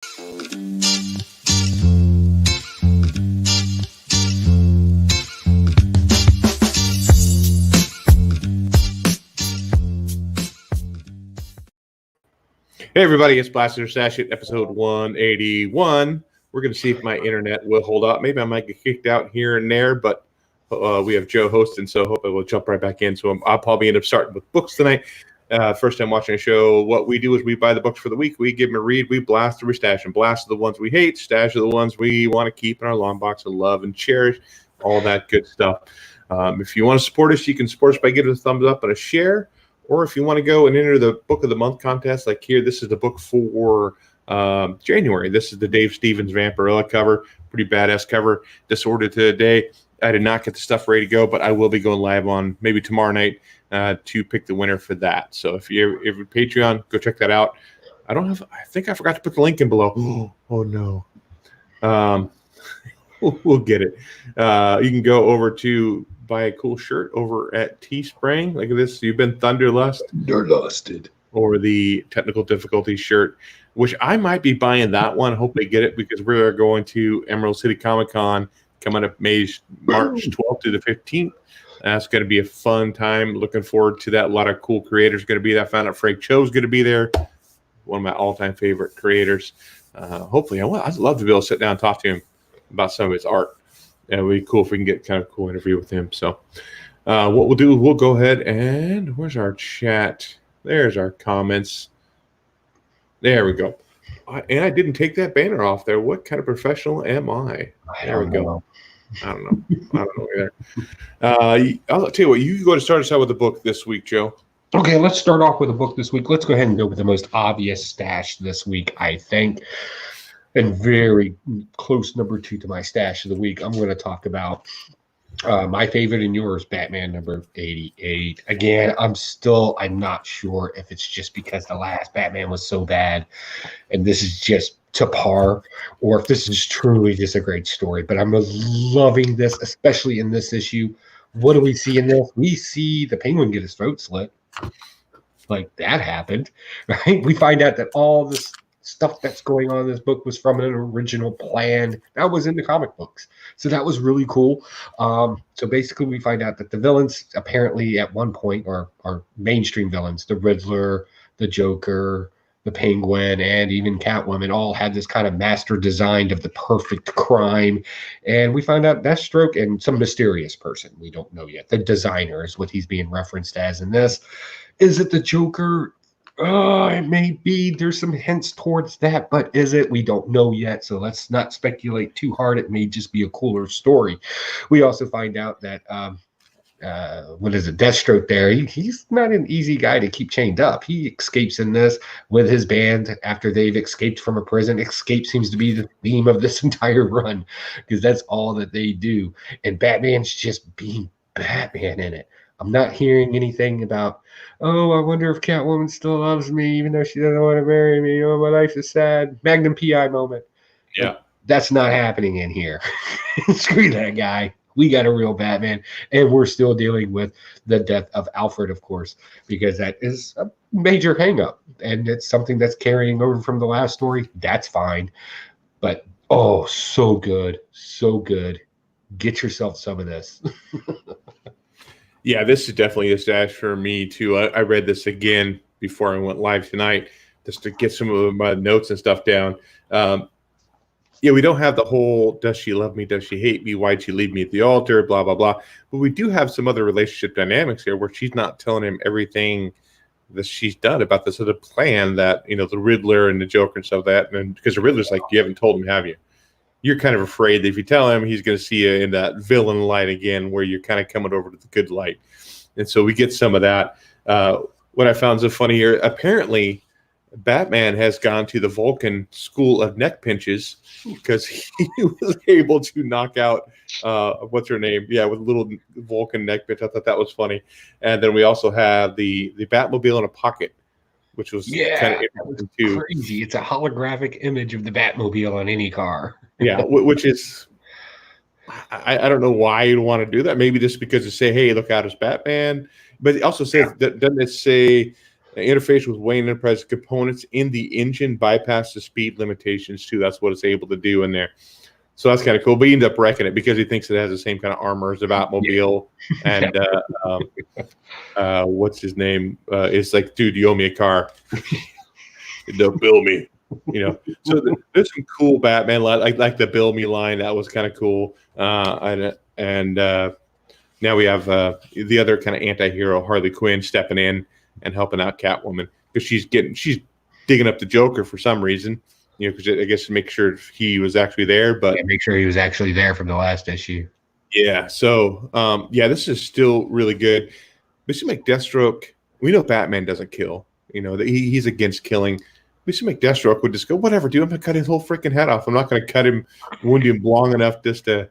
Hey everybody, it's Blaster Stash at episode 181. We're going to see if my internet will hold up. Maybe I might get kicked out here and there, but we have Joe hosting, so I hope I will jump right back in. So I'll probably end up starting with books tonight. First time watching a show, what we do is we buy the books for the week. We give them a read, we blast through, stash, and blast are the ones we hate. Stash are the ones we want to keep in our long box of love and cherish, all that good stuff. If you want to support us, you can support us by giving us a thumbs up and a share. Or if you want to go and enter the Book of the Month contest, like here, this is the book for January. This is the Dave Stevens Vampirella cover. Pretty badass cover. Disordered today. I did not get the stuff ready to go, but I will be going live on maybe tomorrow night to pick the winner for that. So if you're Patreon, go check that out. I think I forgot to put the link in below. Oh no. We'll get it. You can go over to buy a cool shirt over at Teespring. Look at this. You've been Thunderlust. Thunderlusted. Or the technical difficulty shirt, which I might be buying that one. Hope they get it because we're going to Emerald City Comic Con coming up March 12th to the 15th. That's going to be a fun time. Looking forward to that. A lot of cool creators going to be there. I found out Frank Cho's going to be there. One of my all-time favorite creators. Hopefully, I'd love to be able to sit down and talk to him about some of his art. Yeah, it would be cool if we can get kind of a cool interview with him. So what we'll do is we'll go ahead and where's our chat? There's our comments. There we go. And I didn't take that banner off there. What kind of professional am I? There we go. I don't know either. I'll tell you what, you go to start us out with the book this week, Joe. Okay, let's start off with a book this week. Let's go ahead and go with the most obvious stash this week, I think. And very close number 2 to my stash of the week. I'm going to talk about my favorite and yours, Batman number 88. Again, I'm not sure if it's just because the last Batman was so bad and this is just to par, or if this is truly just a great story. But I'm loving this, especially in this issue. What do we see in this? We see the Penguin get his throat slit. Like, that happened, right? We find out that all this stuff that's going on in this book was from an original plan that was in the comic books. So that was really cool. So basically we find out that the villains apparently at one point are mainstream villains, the Riddler, the Joker, the Penguin, and even Catwoman all had this kind of master design of the perfect crime. And we find out Deathstroke and some mysterious person we don't know yet. The designer is what he's being referenced as in this. Is it the Joker? It may be. There's some hints towards that, but is it? We don't know yet, so let's not speculate too hard. It may just be a cooler story. We also find out that, Deathstroke there, he's not an easy guy to keep chained up. He escapes in this with his band after they've escaped from a prison. Escape seems to be the theme of this entire run because that's all that they do. And Batman's just being Batman in it. I'm not hearing anything about, oh, I wonder if Catwoman still loves me, even though she doesn't want to marry me. Oh, my life is sad. Magnum P.I. moment. Yeah. That's not happening in here. Screw that guy. We got a real Batman, and we're still dealing with the death of Alfred, of course, because that is a major hang-up, and it's something that's carrying over from the last story. That's fine. But, oh, so good. So good. Get yourself some of this. Yeah, this is definitely a stash for me, too. I read this again before I went live tonight just to get some of my notes and stuff down. We don't have the whole, does she love me, does she hate me, why'd she leave me at the altar, blah, blah, blah. But we do have some other relationship dynamics here where she's not telling him everything that she's done about this other plan that, the Riddler and the Joker and stuff like that. And because the Riddler's like, you haven't told him, have you? You're kind of afraid that if you tell him, he's going to see you in that villain light again, where you're kind of coming over to the good light. And so we get some of that. What I found so funny here, apparently Batman has gone to the Vulcan School of Neck Pinches because he was able to knock out, what's her name? Yeah, with a little Vulcan neck pinch. I thought that was funny. And then we also have the Batmobile in a pocket, which was kind of interesting too. Crazy. It's a holographic image of the Batmobile on any car. Yeah, which is, I don't know why you'd want to do that. Maybe just because to say, hey, look out, it's Batman. But it also says, doesn't it say The interface with Wayne Enterprise components in the engine bypass the speed limitations too. That's what it's able to do in there. So that's kind of cool. But he ends up wrecking it because he thinks it has the same kind of armor as the Batmobile. And what's his name? It's like, dude, you owe me a car. Don't bill me. So there's some cool Batman like the bill me line. That was kind of cool. And now we have the other kind of anti-hero, Harley Quinn, stepping in and helping out Catwoman because she's digging up the Joker for some reason. Because I guess to make sure he was actually there, but make sure he was actually there from the last issue. Yeah. So this is still really good. We should make Deathstroke. We know Batman doesn't kill. He's against killing. We should make Deathstroke would just go, whatever, dude. I'm gonna cut his whole freaking head off. I'm not gonna cut him, wound him long enough just to.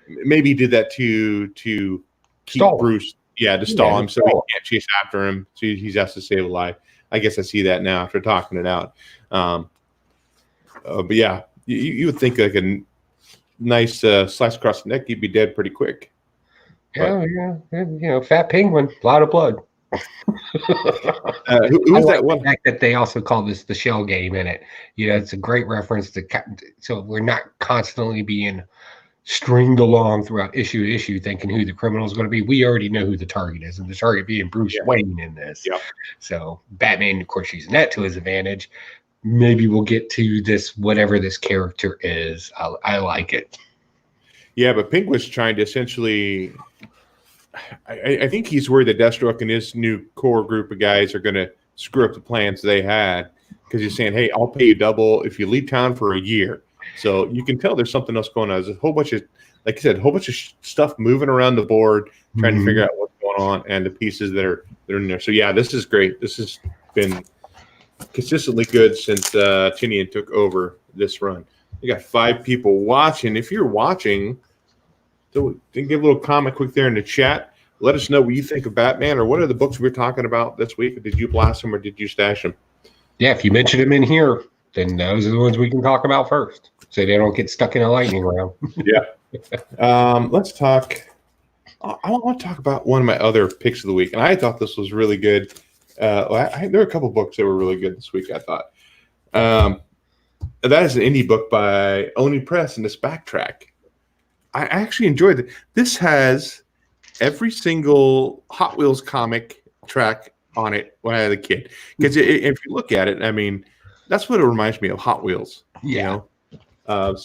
Maybe he did that to keep stall Bruce. Yeah, to stall him so he can't chase after him. So he has to save a life. I guess I see that now after talking it out. But yeah, you would think like a nice slice across the neck, you'd be dead pretty quick. Yeah. Fat penguin, a lot of blood. Who's that one? The fact that they also call this the shell game in it. It's a great reference to so we're not constantly being stringed along throughout issue to issue thinking who the criminal is going to be. We already know who the target is, and the target being Bruce Wayne in this. Yeah. So Batman, of course, using that to his advantage. Maybe we'll get to this, whatever this character is. I like it. Yeah, but Penguin's trying to essentially. I think he's worried that Deathstroke and his new core group of guys are going to screw up the plans they had because he's saying, "Hey, I'll pay you double if you leave town for a year." So you can tell there's something else going on. There's a whole bunch of, like I said, a whole bunch of stuff moving around the board, trying to figure out what's going on and the pieces that are in there. So yeah, this is great. This has been consistently good since Tinian took over this run. You got 5 people watching. If you're watching, so give a little comment quick there in the chat. Let us know what you think of Batman or what are the books we're talking about this week. Did you blast them or did you stash them? Yeah, if you mention them in here, then those are the ones we can talk about first, so they don't get stuck in a lightning round. Yeah. Let's talk. I want to talk about one of my other picks of the week, and I thought this was really good. There were a couple books that were really good this week, I thought. That is an indie book by Oni Press, and this Backtrack. I actually enjoyed it. This has every single Hot Wheels comic track on it when I had a kid. Because if you look at it, I mean, that's what it reminds me of, Hot Wheels. So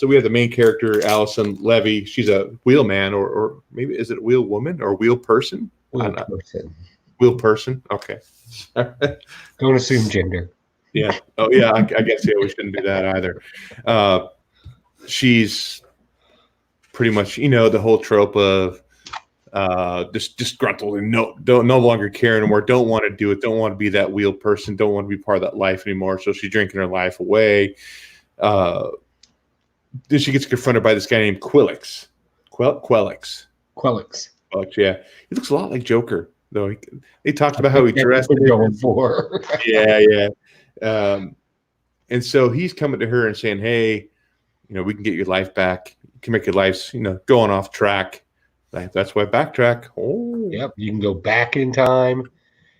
we have the main character, Allison Levy. She's a wheelman, or maybe is it a wheel woman or wheel person? Wheel person. Okay. Don't assume gender. Yeah. Oh, yeah. I guess we shouldn't do that either. She's pretty much, the whole trope of just disgruntled and no longer care anymore. Don't want to do it. Don't want to be that wheel person. Don't want to be part of that life anymore. So she's drinking her life away. Then she gets confronted by this guy named Quillix. Quillix. Yeah. He looks a lot like Joker, though. They talked about how he dressed. Going for. Yeah. And so he's coming to her and saying, "Hey, we can get your life back. You can make your life, going off track." That's why Backtrack. Oh, yep. You can go back in time.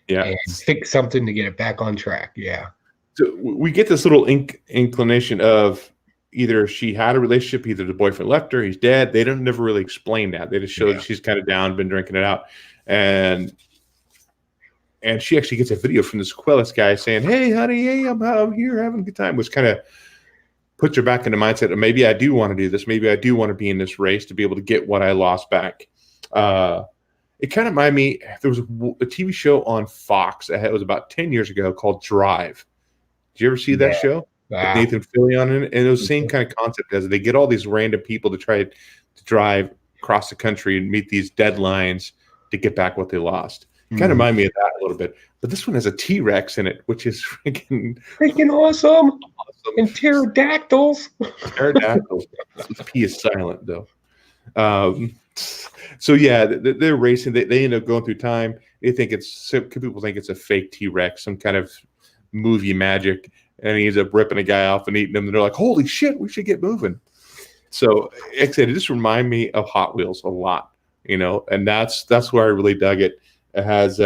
Yeah. And fix something to get it back on track. Yeah. So we get this little inclination of either she had a relationship, either the boyfriend left her, he's dead. They don't never really explain that. They just show that she's kind of down, been drinking it out, and she actually gets a video from this Quillix guy saying, "Hey, honey, hey, I'm here having a good time," which kind of puts her back in the mindset of maybe I do want to do this. Maybe I do want to be in this race to be able to get what I lost back. It kind of reminded me, there was a TV show on Fox. It was about 10 years ago called Drive. Did you ever see that show? With Nathan Fillion in it? And it was the same kind of concept as they get all these random people to try to drive across the country and meet these deadlines to get back what they lost. Kind of remind me of that a little bit. But this one has a T-Rex in it, which is freaking awesome. And pterodactyls. Pterodactyls. The P is silent, though. So yeah, they're racing. They end up going through time. People think it's a fake T-Rex, some kind of movie magic, and he ends up ripping a guy off and eating him. And they're like, "Holy shit, we should get moving." So, like I said, it just reminded me of Hot Wheels a lot, and that's where I really dug it. It has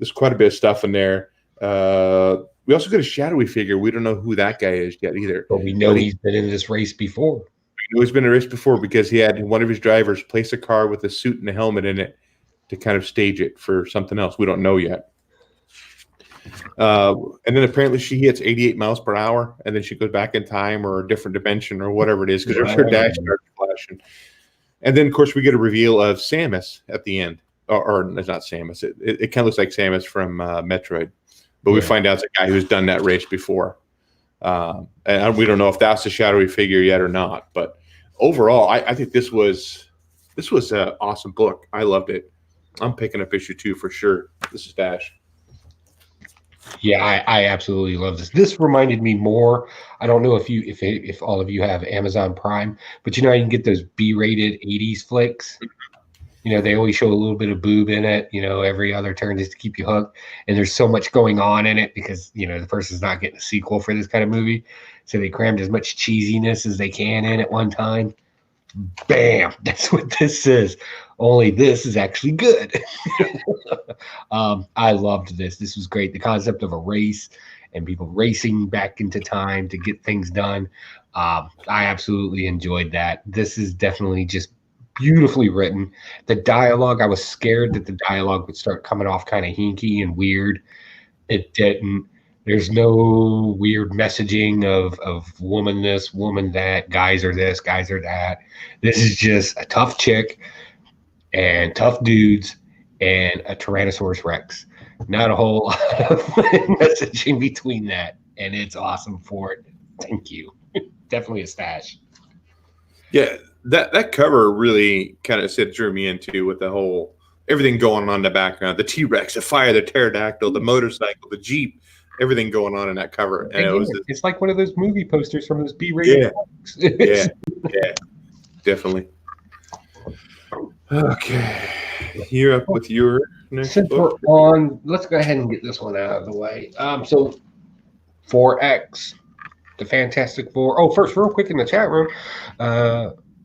there's quite a bit of stuff in there. We also got a shadowy figure. We don't know who that guy is yet either. But we know he's been in this race before. We know he's been in a race before because he had one of his drivers place a car with a suit and a helmet in it to kind of stage it for something else. We don't know yet. And then apparently she hits 88 miles per hour, and then she goes back in time or a different dimension or whatever it is because her dash starts flashing. And then, of course, we get a reveal of Samus at the end. Or it's not Samus. It kind of looks like Samus from Metroid. But we find out it's a guy who's done that race before. And we don't know if that's a shadowy figure yet or not. But overall, I think this was an awesome book. I loved it. I'm picking up issue 2 for sure. This is Dash. Yeah, I absolutely love this. This reminded me more. I don't know if all of you have Amazon Prime, but you can get those B-rated 80s flicks. They always show a little bit of boob in it, every other turn just to keep you hooked. And there's so much going on in it because, the person's not getting a sequel for this kind of movie. So they crammed as much cheesiness as they can in at one time. Bam! That's what this is. Only this is actually good. I loved this. This was great. The concept of a race and people racing back into time to get things done. I absolutely enjoyed that. This is definitely just beautifully written. The dialogue, I was scared that the dialogue would start coming off kind of hinky and weird. It didn't. There's no weird messaging of woman this, woman that, guys are this, guys are that. This is just a tough chick and tough dudes and a Tyrannosaurus Rex. Not a whole lot of messaging between that. And it's awesome for it. Thank you. Definitely a stash. Yeah, that cover really kind of drew me into with the whole everything going on in the background. The T-Rex, the fire, the pterodactyl, the motorcycle, the Jeep. Everything going on in that cover. And it's like one of those movie posters from those B-rated books. Yeah, definitely. Okay. You're up with your next Since book. we're on, let's go ahead and get this one out of the way. So 4X, the Fantastic Four. Oh, first, real quick in the chat room,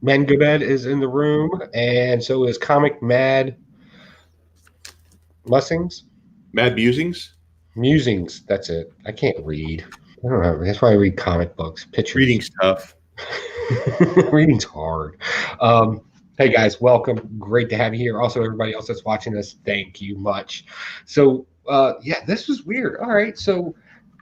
Mangabed is in the room, and so is Comic Mad Musings. Mad Musings, that's it. I can't read. I don't know. That's why I read comic books. Pictures. Reading's tough. Reading's hard. Hey guys, welcome. Great to have you here. Also, everybody else that's watching us, thank you much. So, this was weird. All right, so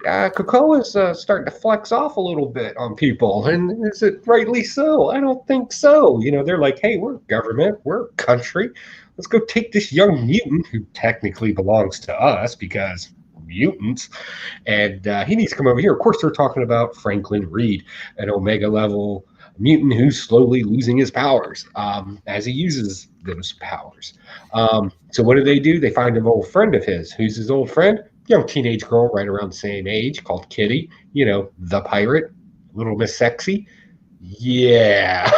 Krakoa is starting to flex off a little bit on people, and is it rightly so? I don't think so. They're like, hey, we're government, we're country. Let's go take this young mutant who technically belongs to us because mutants, and he needs to come over here. Of course, they're talking about Franklin Reed, an Omega level mutant who's slowly losing his powers as he uses those powers. So what do? They find an old friend of his. Who's his old friend? Young teenage girl right around the same age called Kitty, the pirate, Little Miss Sexy. Yeah,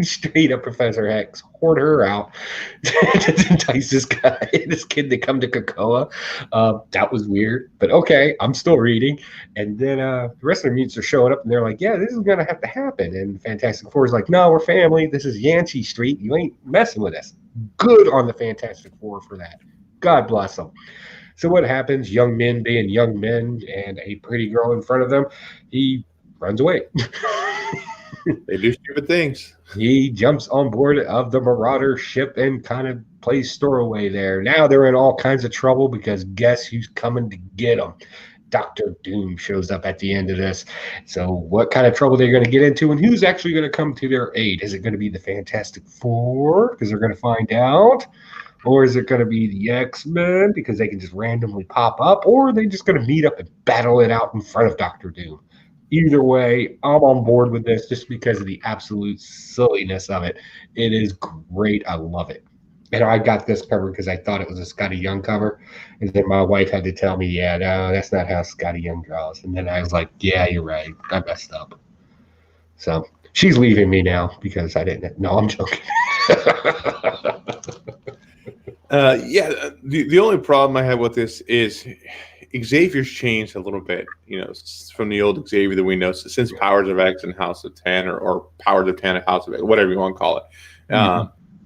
straight up Professor X, hoard her out to entice this kid to come to Krakoa. That was weird, but okay, I'm still reading. And then the rest of the mutants are showing up, and they're like, "Yeah, this is gonna have to happen." And Fantastic Four is like, "No, we're family. This is Yancey Street. You ain't messing with us." Good on the Fantastic Four for that. God bless them. So what happens? Young men being young men, and a pretty girl in front of them, he runs away. They do stupid things. He jumps on board of the Marauder ship and kind of plays stowaway there. Now they're in all kinds of trouble because guess who's coming to get them? Dr. Doom shows up at the end of this. So what kind of trouble they're going to get into and who's actually going to come to their aid? Is it going to be the Fantastic Four because they're going to find out? Or is it going to be the X-Men because they can just randomly pop up? Or are they just going to meet up and battle it out in front of Dr. Doom? Either way, I'm on board with this just because of the absolute silliness of it. It is great. I love it. And I got this cover because I thought it was a Scotty Young cover. And then my wife had to tell me, yeah, no, that's not how Scotty Young draws. And then I was like, yeah, you're right. I messed up. So she's leaving me now because I didn't. No, I'm joking. The only problem I have with this is Xavier's changed a little bit, from the old Xavier that we know since Powers of X and House of 10 or Powers of 10 and House of X, whatever you want to call it.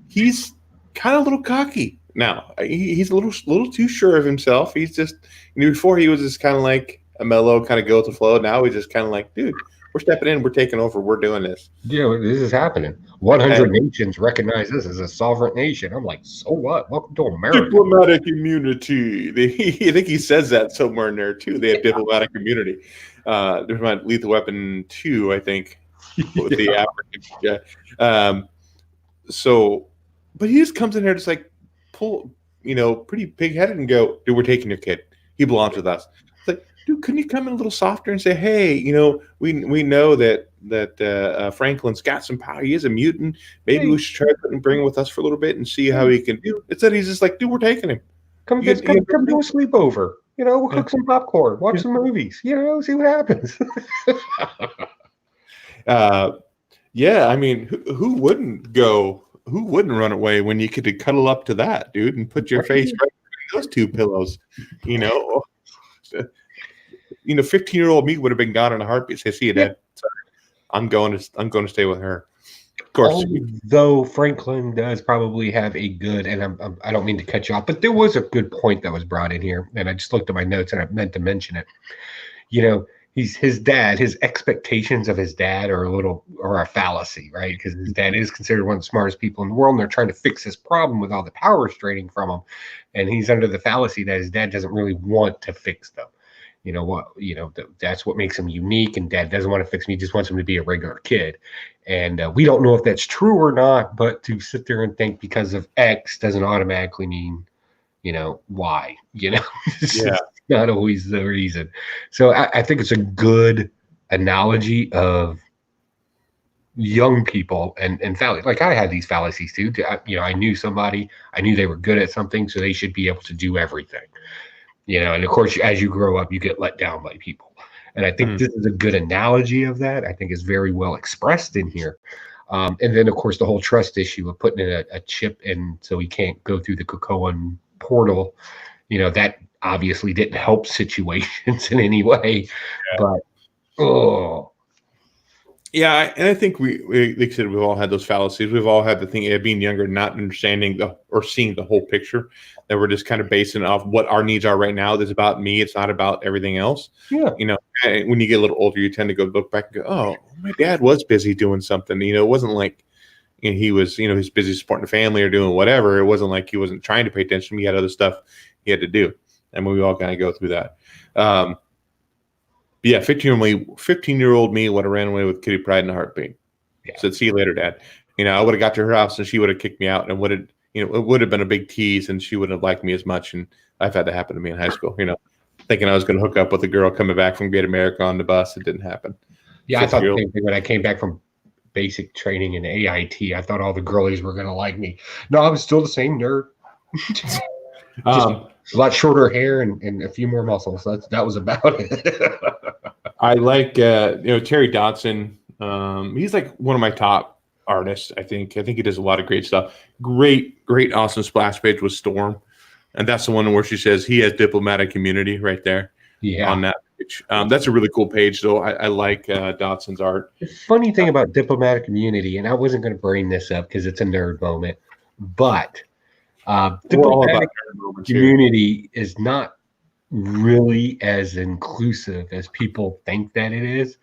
He's kind of a little cocky. Now he's a little too sure of himself. He's just before he was just kind of like a mellow, kind of go with the flow. Now he's just kind of like, dude, we're stepping in, we're taking over, we're doing this. Yeah, this is happening. 100 nations recognize this as a sovereign nation. I'm like, so what? Welcome to America. Diplomatic immunity. I think he says that somewhere in there too. They have diplomatic immunity. There's my Lethal Weapon 2, I think, with the African. Yeah. So, but he just comes in here just like pull, pretty pig headed and go, dude, we're taking your kid. He belongs with us. It's like, dude, couldn't you come in a little softer and say, hey, we know that Franklin's got some power. He is a mutant. Maybe we should try to bring him with us for a little bit and see how he can do. Instead, he's just like, dude, we're taking him. Come do a sleepover. We'll cook some popcorn, watch some movies. See what happens. Yeah, I mean, who wouldn't go? Who wouldn't run away when you could cuddle up to that, dude, and put your face right between those two pillows? 15-year-old me would have been gone in a heartbeat. Say, see you, Dad. Sorry. I'm going to stay with her. Of course. Although Franklin does probably have a good, and I don't mean to cut you off, but there was a good point that was brought in here, and I just looked at my notes and I meant to mention it. He's his dad. His expectations of his dad are a fallacy, right? Because his dad is considered one of the smartest people in the world, and they're trying to fix this problem with all the power straining from him, and he's under the fallacy that his dad doesn't really want to fix them. That's what makes him unique, and dad doesn't want to fix him. He just wants him to be a regular kid. And we don't know if that's true or not, but to sit there and think because of X doesn't automatically mean, Y, It's not always the reason. So I think it's a good analogy of young people and fallacies. Like I had these fallacies too. I knew somebody, I knew they were good at something, so they should be able to do everything. And of course, as you grow up, you get let down by people. And I think this is a good analogy of that. I think it's very well expressed in here. And then, of course, the whole trust issue of putting in a chip in so he can't go through the Krakoan portal, that obviously didn't help situations in any way. Yeah. But, Yeah, and I think we like I said, we've all had those fallacies. We've all had the thing of being younger, not understanding or seeing the whole picture, that we're just kind of basing off what our needs are right now. That's about me. It's not about everything else. Yeah. When you get a little older, you tend to go look back and go, oh, my dad was busy doing something. It wasn't like he was, he's busy supporting the family or doing whatever. It wasn't like he wasn't trying to pay attention. He had other stuff he had to do. And we all kind of go through that. Yeah, 15-year-old me would have ran away with Kitty Pryde in a heartbeat. Yeah. Said, see you later, Dad. I would have got to her house and she would have kicked me out, and it would have been a big tease, and she wouldn't have liked me as much. And I've had that happen to me in high school, thinking I was going to hook up with a girl coming back from Great America on the bus. It didn't happen. Yeah, I thought the same thing when I came back from basic training in AIT. I thought all the girlies were going to like me. No, I was still the same nerd. Just a lot shorter hair and a few more muscles. That was about it. I like Terry Dodson. He's like one of my top artists. I think he does a lot of great stuff. Great, awesome splash page with Storm, and that's the one where she says he has diplomatic immunity right there. Yeah, on that page. That's a really cool page, though. I like Dodson's art. The funny thing about diplomatic immunity, and I wasn't going to bring this up because it's a nerd moment, but diplomatic immunity is not really as inclusive as people think that it is.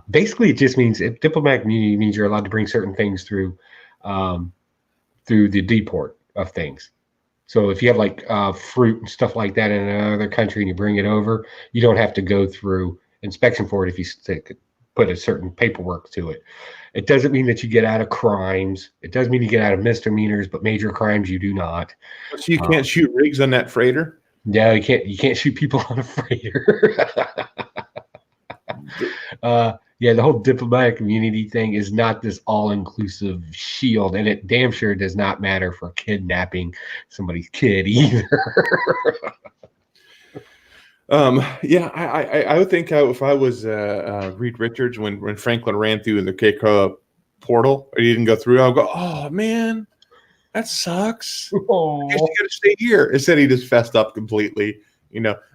Basically, it just means diplomatic immunity means you're allowed to bring certain things through the deport of things. So if you have like fruit and stuff like that in another country and you bring it over, you don't have to go through inspection for it if you put a certain paperwork to it. It doesn't mean that you get out of crimes. It does mean you get out of misdemeanors, but major crimes you do not. So you can't shoot rigs on that freighter? No, you can't. You can't shoot people on a freighter. Yeah, the whole diplomatic immunity thing is not this all-inclusive shield, and it damn sure does not matter for kidnapping somebody's kid either. Yeah, I would think if I was Reed Richards when Franklin ran through in the Krakoa portal, or he didn't go through, I'll go, oh man, that sucks. I guess you got to stay here. Instead, he just fessed up completely.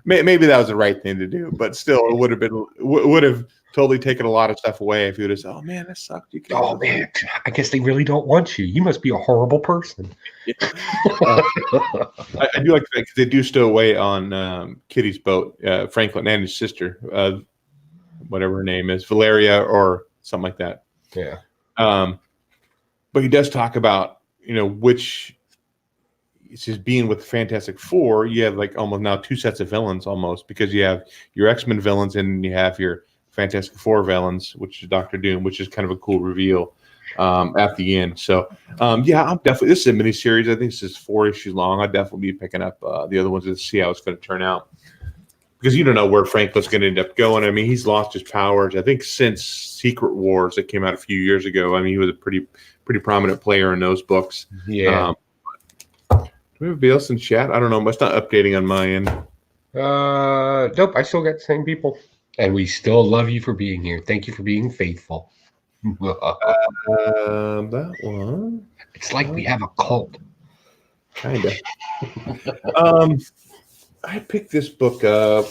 Maybe that was the right thing to do, but still, it would have totally taken a lot of stuff away if he would have said, "Oh man, that sucked." You can't. Oh man, I guess they really don't want you. You must be a horrible person. I do like that because they do stow away on Kitty's boat, Franklin and his sister, whatever her name is, Valeria or something like that. Yeah. But he does talk about, which it's just being with the Fantastic Four, you have like almost now two sets of villains almost, because you have your X-Men villains and you have your Fantastic Four villains, which is Doctor Doom, which is kind of a cool reveal at the end. So, yeah, I'm definitely, this is a miniseries. I think this is 4 issues long. I'd definitely be picking up the other ones to see how it's going to turn out. Because you don't know where Franklin's going to end up going. I mean, he's lost his powers, I think, since Secret Wars that came out a few years ago. I mean, he was a pretty prominent player in those books. Yeah. Do we have anybody else in chat? I don't know. It's not updating on my end. Nope. I still got the same people, and we still love you for being here. Thank you for being faithful. That one. It's like we have a cult. Kind of. I picked this book up,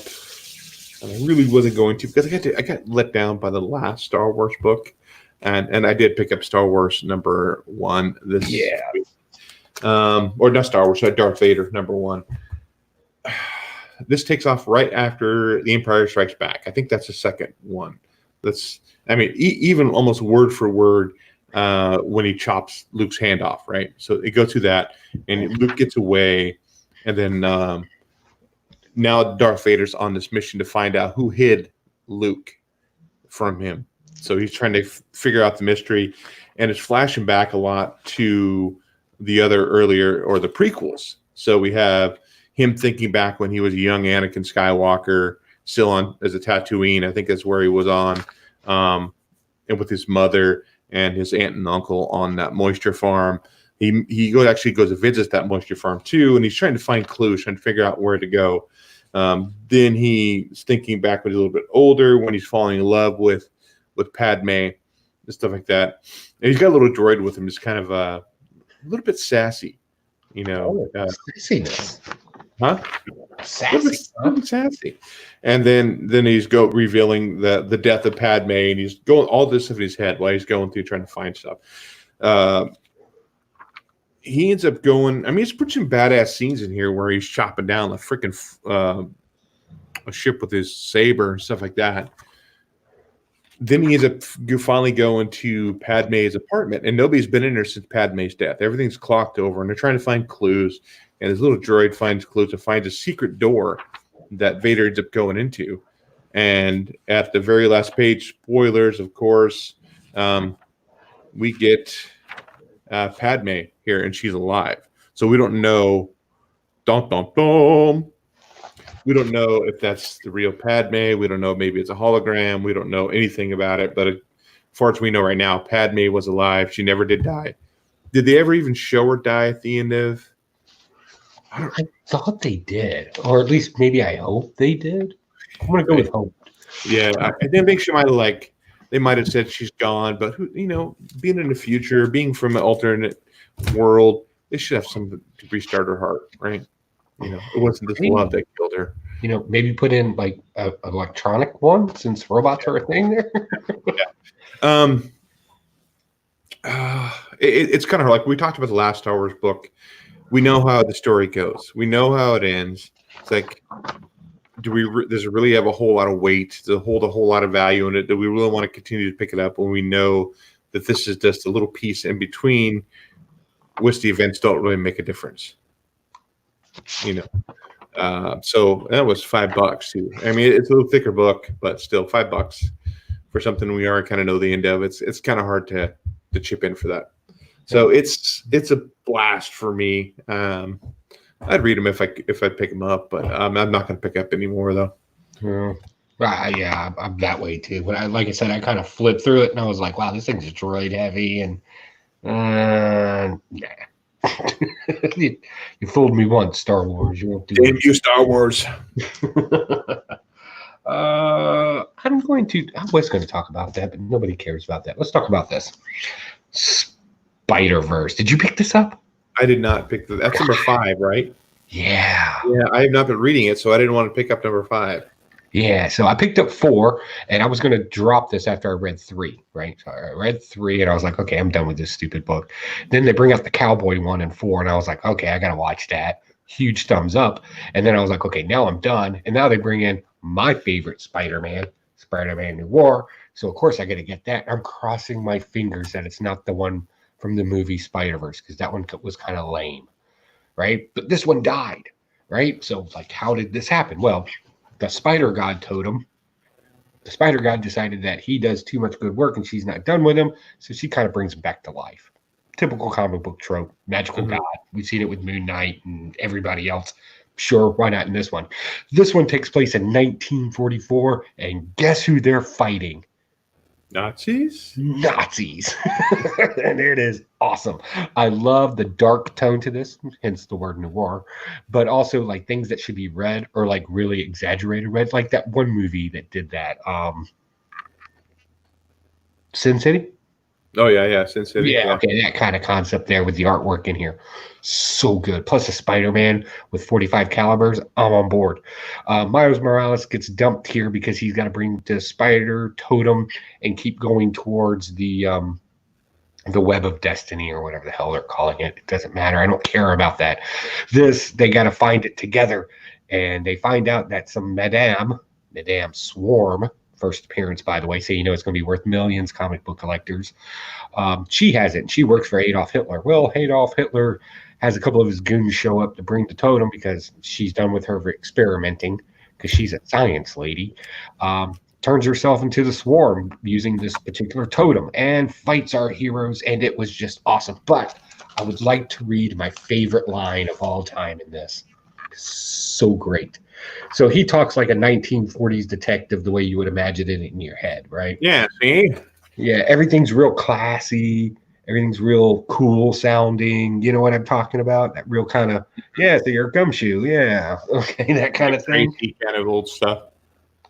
and I really wasn't going to, because I got let down by the last Star Wars book, and I did pick up Star Wars #1 this week. Or not Star Wars, Darth Vader #1. This takes off right after The Empire Strikes Back. I think that's the second one. Even almost word for word when he chops Luke's hand off, right? So it goes through that, and Luke gets away, and then now Darth Vader's on this mission to find out who hid Luke from him. So he's trying to figure out the mystery, and it's flashing back a lot to the other earlier, or the prequels. So we have him thinking back when he was a young Anakin Skywalker, still on as a Tatooine. I think that's where he was on, and with his mother and his aunt and uncle on that moisture farm. He goes and visits that moisture farm too, and he's trying to find clues, trying to figure out where to go. Then he's thinking back when he's a little bit older, when he's falling in love with Padme and stuff like that. And he's got a little droid with him, just kind of a little bit sassy, Sassiness. Huh? Sassy. Sassy. And then he's revealing the death of Padme, and he's going all this stuff in his head while he's going through trying to find stuff. He ends up going. I mean, he's put some badass scenes in here where he's chopping down a freaking a ship with his saber and stuff like that. Then he ends up finally going to Padme's apartment, and nobody's been in there since Padme's death. Everything's clocked over, and they're trying to find clues. And his little droid finds clues and finds a secret door that Vader ends up going into. And at the very last page, spoilers, of course, we get Padme here, and she's alive. So we don't know. Dun, dun, dun. We don't know if that's the real Padme. We don't know. Maybe it's a hologram. We don't know anything about it. But as far as we know right now, Padme was alive. She never did die. Did they ever even show her die at the end of? I thought they did, or at least maybe I hope they did. I'm gonna go with hope. Yeah, I think she might have they might have said she's gone, but who, being in the future, being from an alternate world, they should have something to restart her heart, right? It wasn't this love that killed her. Maybe put in like an electronic one, since robots are a thing there. Yeah. It's kind of like we talked about the last Star Wars book. We know how the story goes. We know how it ends. It's like, does it really have a whole lot of weight? Does it hold a whole lot of value in it? Do we really want to continue to pick it up when we know that this is just a little piece in between, which the events don't really make a difference? So that was $5 too. I mean, it's a little thicker book, but still $5 for something we already kind of know the end of. It's kind of hard to chip in for that. So it's a blast for me. I'd read them if I pick them up, but I'm not going to pick up anymore though. Yeah, I'm that way too. But like I said, I kind of flipped through it and I was like, wow, this thing's droid heavy, and yeah. You fooled me once, Star Wars. You won't do Damn you, Star Wars. I was going to talk about that, but nobody cares about that. Let's talk about this. Spider-Verse. Did you pick this up? I did not pick that's number 5, right? Yeah. Yeah, I have not been reading it, so I didn't want to pick up number 5. Yeah, so I picked up 4, and I was going to drop this after I read 3, right? So I read 3, and I was like, okay, I'm done with this stupid book. Then they bring out the cowboy one and 4, and I was like, okay, I got to watch that. Huge thumbs up. And then I was like, okay, now I'm done. And now they bring in my favorite Spider-Man, Spider-Man Noir. So, of course, I got to get that. I'm crossing my fingers that it's not the one from the movie Spider-Verse, because that one was kind of lame, right? But this one died, right? So, like, how did this happen? Well, the Spider God totem, the Spider God decided that he does too much good work and she's not done with him, so she kind of brings him back to life. Typical comic book trope, magical god. We've seen it with Moon Knight and everybody else. Sure, why not in this one? This one takes place in 1944, and guess who they're fighting? Nazis? Nazis. And there it is. Awesome. I love the dark tone to this, hence the word noir, but also like things that should be read or like really exaggerated read, like that one movie that did that. Sin City? Oh, yeah, Sin City. Yeah, okay, that kind of concept there with the artwork in here. So good. Plus a Spider-Man with 45 calibers. I'm on board. Miles Morales gets dumped here because he's got to bring the spider totem and keep going towards the web of destiny or whatever the hell they're calling it. It doesn't matter. I don't care about that. They got to find it together. And they find out that some Madame Swarm, first appearance, by the way, so you know it's going to be worth millions, comic book collectors. She has it, and she works for Adolf Hitler. Well, Adolf Hitler has a couple of his goons show up to bring the totem because she's done with her experimenting, because she's a science lady. Turns herself into the Swarm using this particular totem and fights our heroes, and it was just awesome. But I would like to read my favorite line of all time in this. So great. So he talks like a 1940s detective, the way you would imagine it in your head, right? Yeah, see? Yeah, everything's real classy. Everything's real cool sounding. You know what I'm talking about? That real kind of, yeah, so you're a gumshoe. Yeah. Okay, that kind of thing. Crazy kind of old stuff.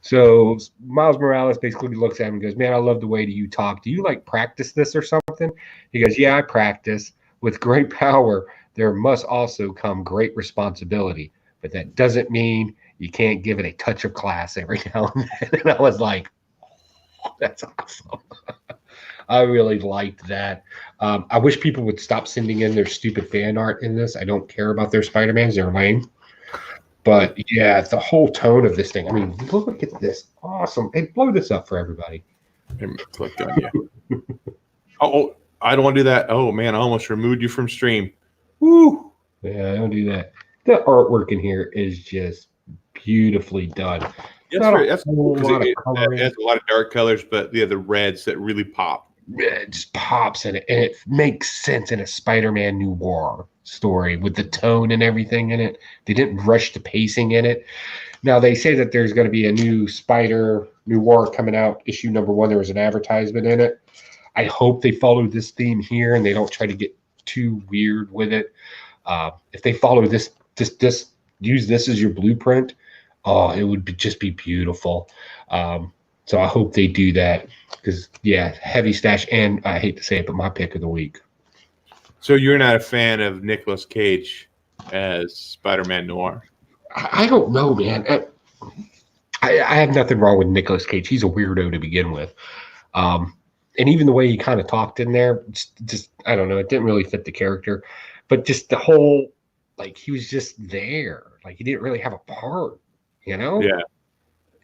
So Miles Morales basically looks at him and goes, man, I love the way that you talk. Do you like practice this or something? He goes, yeah, I practice. With great power, there must also come great responsibility. But that doesn't mean you can't give it a touch of class every now and then. And I was like, oh, that's awesome. I really liked that. I wish people would stop sending in their stupid fan art in this. I don't care about their Spider-Mans. They're lame. But yeah, the whole tone of this thing. I mean, look at this. Awesome. Hey, blow this up for everybody. Clicked on you. Oh, I don't want to do that. Oh, man, I almost removed you from stream. Woo. Yeah, don't do that. The artwork in here is just beautifully done. That's cool because it has a lot of dark colors, but the reds that really pop. It just pops in it, and it makes sense in a Spider-Man noir story with the tone and everything in it. They didn't rush the pacing in it. Now, they say that there's going to be a new Spider Noir coming out, issue number 1. There was an advertisement in it. I hope they follow this theme here and they don't try to get too weird with it. If they follow this, use this as your blueprint, it would just be beautiful. So I hope they do that because, yeah, heavy stash. And I hate to say it, but my pick of the week. So you're not a fan of Nicolas Cage as Spider-Man Noir? I don't know, man. I have nothing wrong with Nicolas Cage. He's a weirdo to begin with. And even the way he kind of talked in there, just I don't know, it didn't really fit the character. But just the whole, like, he was just there. Like, he didn't really have a part, you know? Yeah.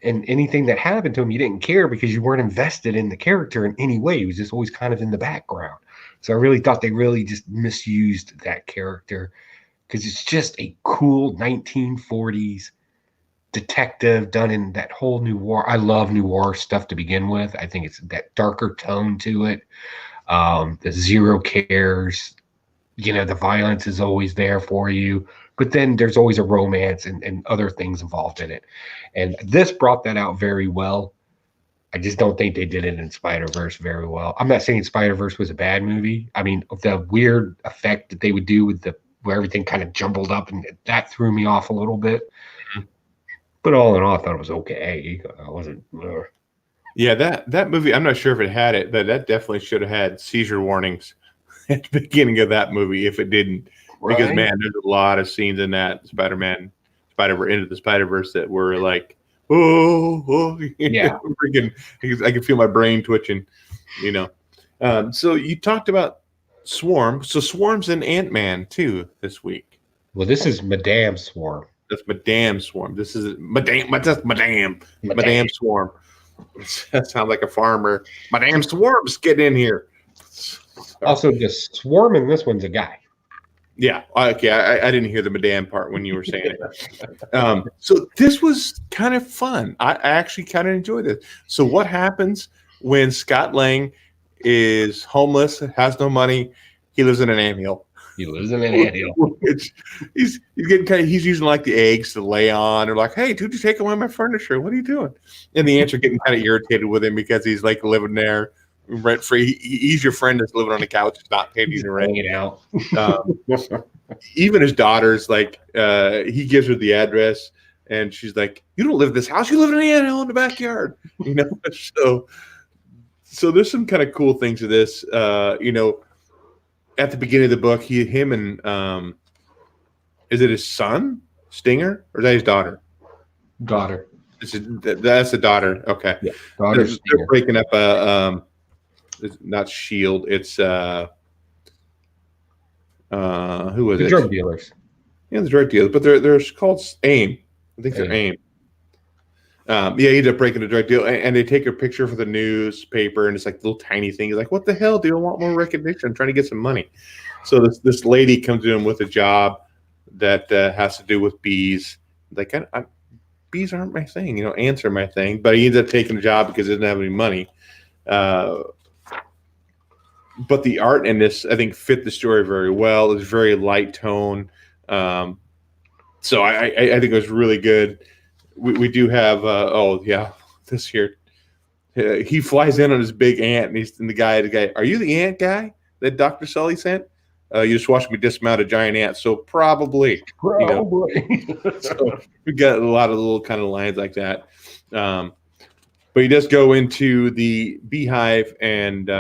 And anything that happened to him, you didn't care because you weren't invested in the character in any way. He was just always kind of in the background. So I really thought they really just misused that character because it's just a cool 1940s detective done in that whole noir. I love noir stuff to begin with. I think it's that darker tone to it. The zero cares, the violence is always there for you, but then there's always a romance and other things involved in it. And this brought that out very well. I just don't think they did it in Spider-Verse very well. I'm not saying Spider-Verse was a bad movie. I mean, the weird effect that they would do with where everything kind of jumbled up, and that threw me off a little bit. But all in all, I thought it was okay. I wasn't. Yeah, that movie, I'm not sure if it had it, but that definitely should have had seizure warnings at the beginning of that movie if it didn't. Right? Because, man, there's a lot of scenes in that Spider-Man, Into the Spider-Verse that were like, Yeah. Freaking, I can feel my brain twitching, you know. So you talked about Swarm. So Swarm's in Ant-Man too this week. Well, this is Madame Swarm. That's Madame Swarm. This is Madame Swarm. That sounds like a farmer. Madame Swarm's getting in here. Also, the Swarm in this one's a guy. Yeah. Okay. I didn't hear the Madame part when you were saying it. So this was kind of fun. I actually kind of enjoyed it. So what happens when Scott Lang is homeless, has no money, he lives in an anthill? He lives in an anthill. He's getting he's using like the eggs to lay on, or like, hey, dude, you take away my furniture. What are you doing? And the ants are getting kind of irritated with him because he's like living there rent free. He's your friend that's living on the couch, not paying you the rent. Hanging out. Even his daughter's like, he gives her the address, and she's like, "You don't live in this house. You live in an anthill in the backyard." You know, so there's some kind of cool things to this. You know, at the beginning of the book, him and is it his son Stinger, or is that his daughter? Daughter. That's the daughter. Okay. Yeah, daughter. They're breaking up a it's not Shield. It's who was The it? drug dealers. Yeah, the drug dealers, but they're called AIM. I think they're AIM. Yeah, he ended up breaking the drug deal, and they take a picture for the newspaper, and it's like little tiny thing. He's like, "What the hell? Do you want more recognition? I'm trying to get some money." So this lady comes to him with a job that has to do with bees. Like, bees aren't my thing, you know. Ants are my thing. But he ends up taking the job because he doesn't have any money. But the art in this, I think, fit the story very well. It was very light tone. So I think it was really good. We do have, this here. He flies in on his big ant, and the guy, are you the ant guy that Dr. Sully sent? You just watched me dismount a giant ant, so probably. You know? So we got a lot of little kind of lines like that. But he does go into the beehive, and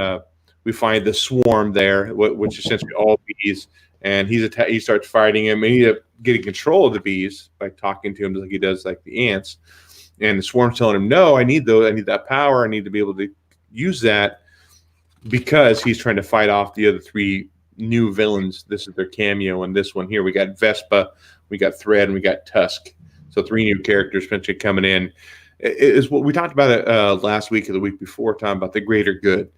we find the swarm there, which is essentially all bees. And he starts fighting him, and he ends up getting control of the bees by talking to him like he does like the ants. And the swarm's telling him, "No, I need that power. I need to be able to use that," because he's trying to fight off the other three new villains. This is their cameo in this one here. We got Vespa, we got Thread, and we got Tusk. So 3 new characters potentially coming in. It is what we talked about it last week or the week before, talking about the greater good.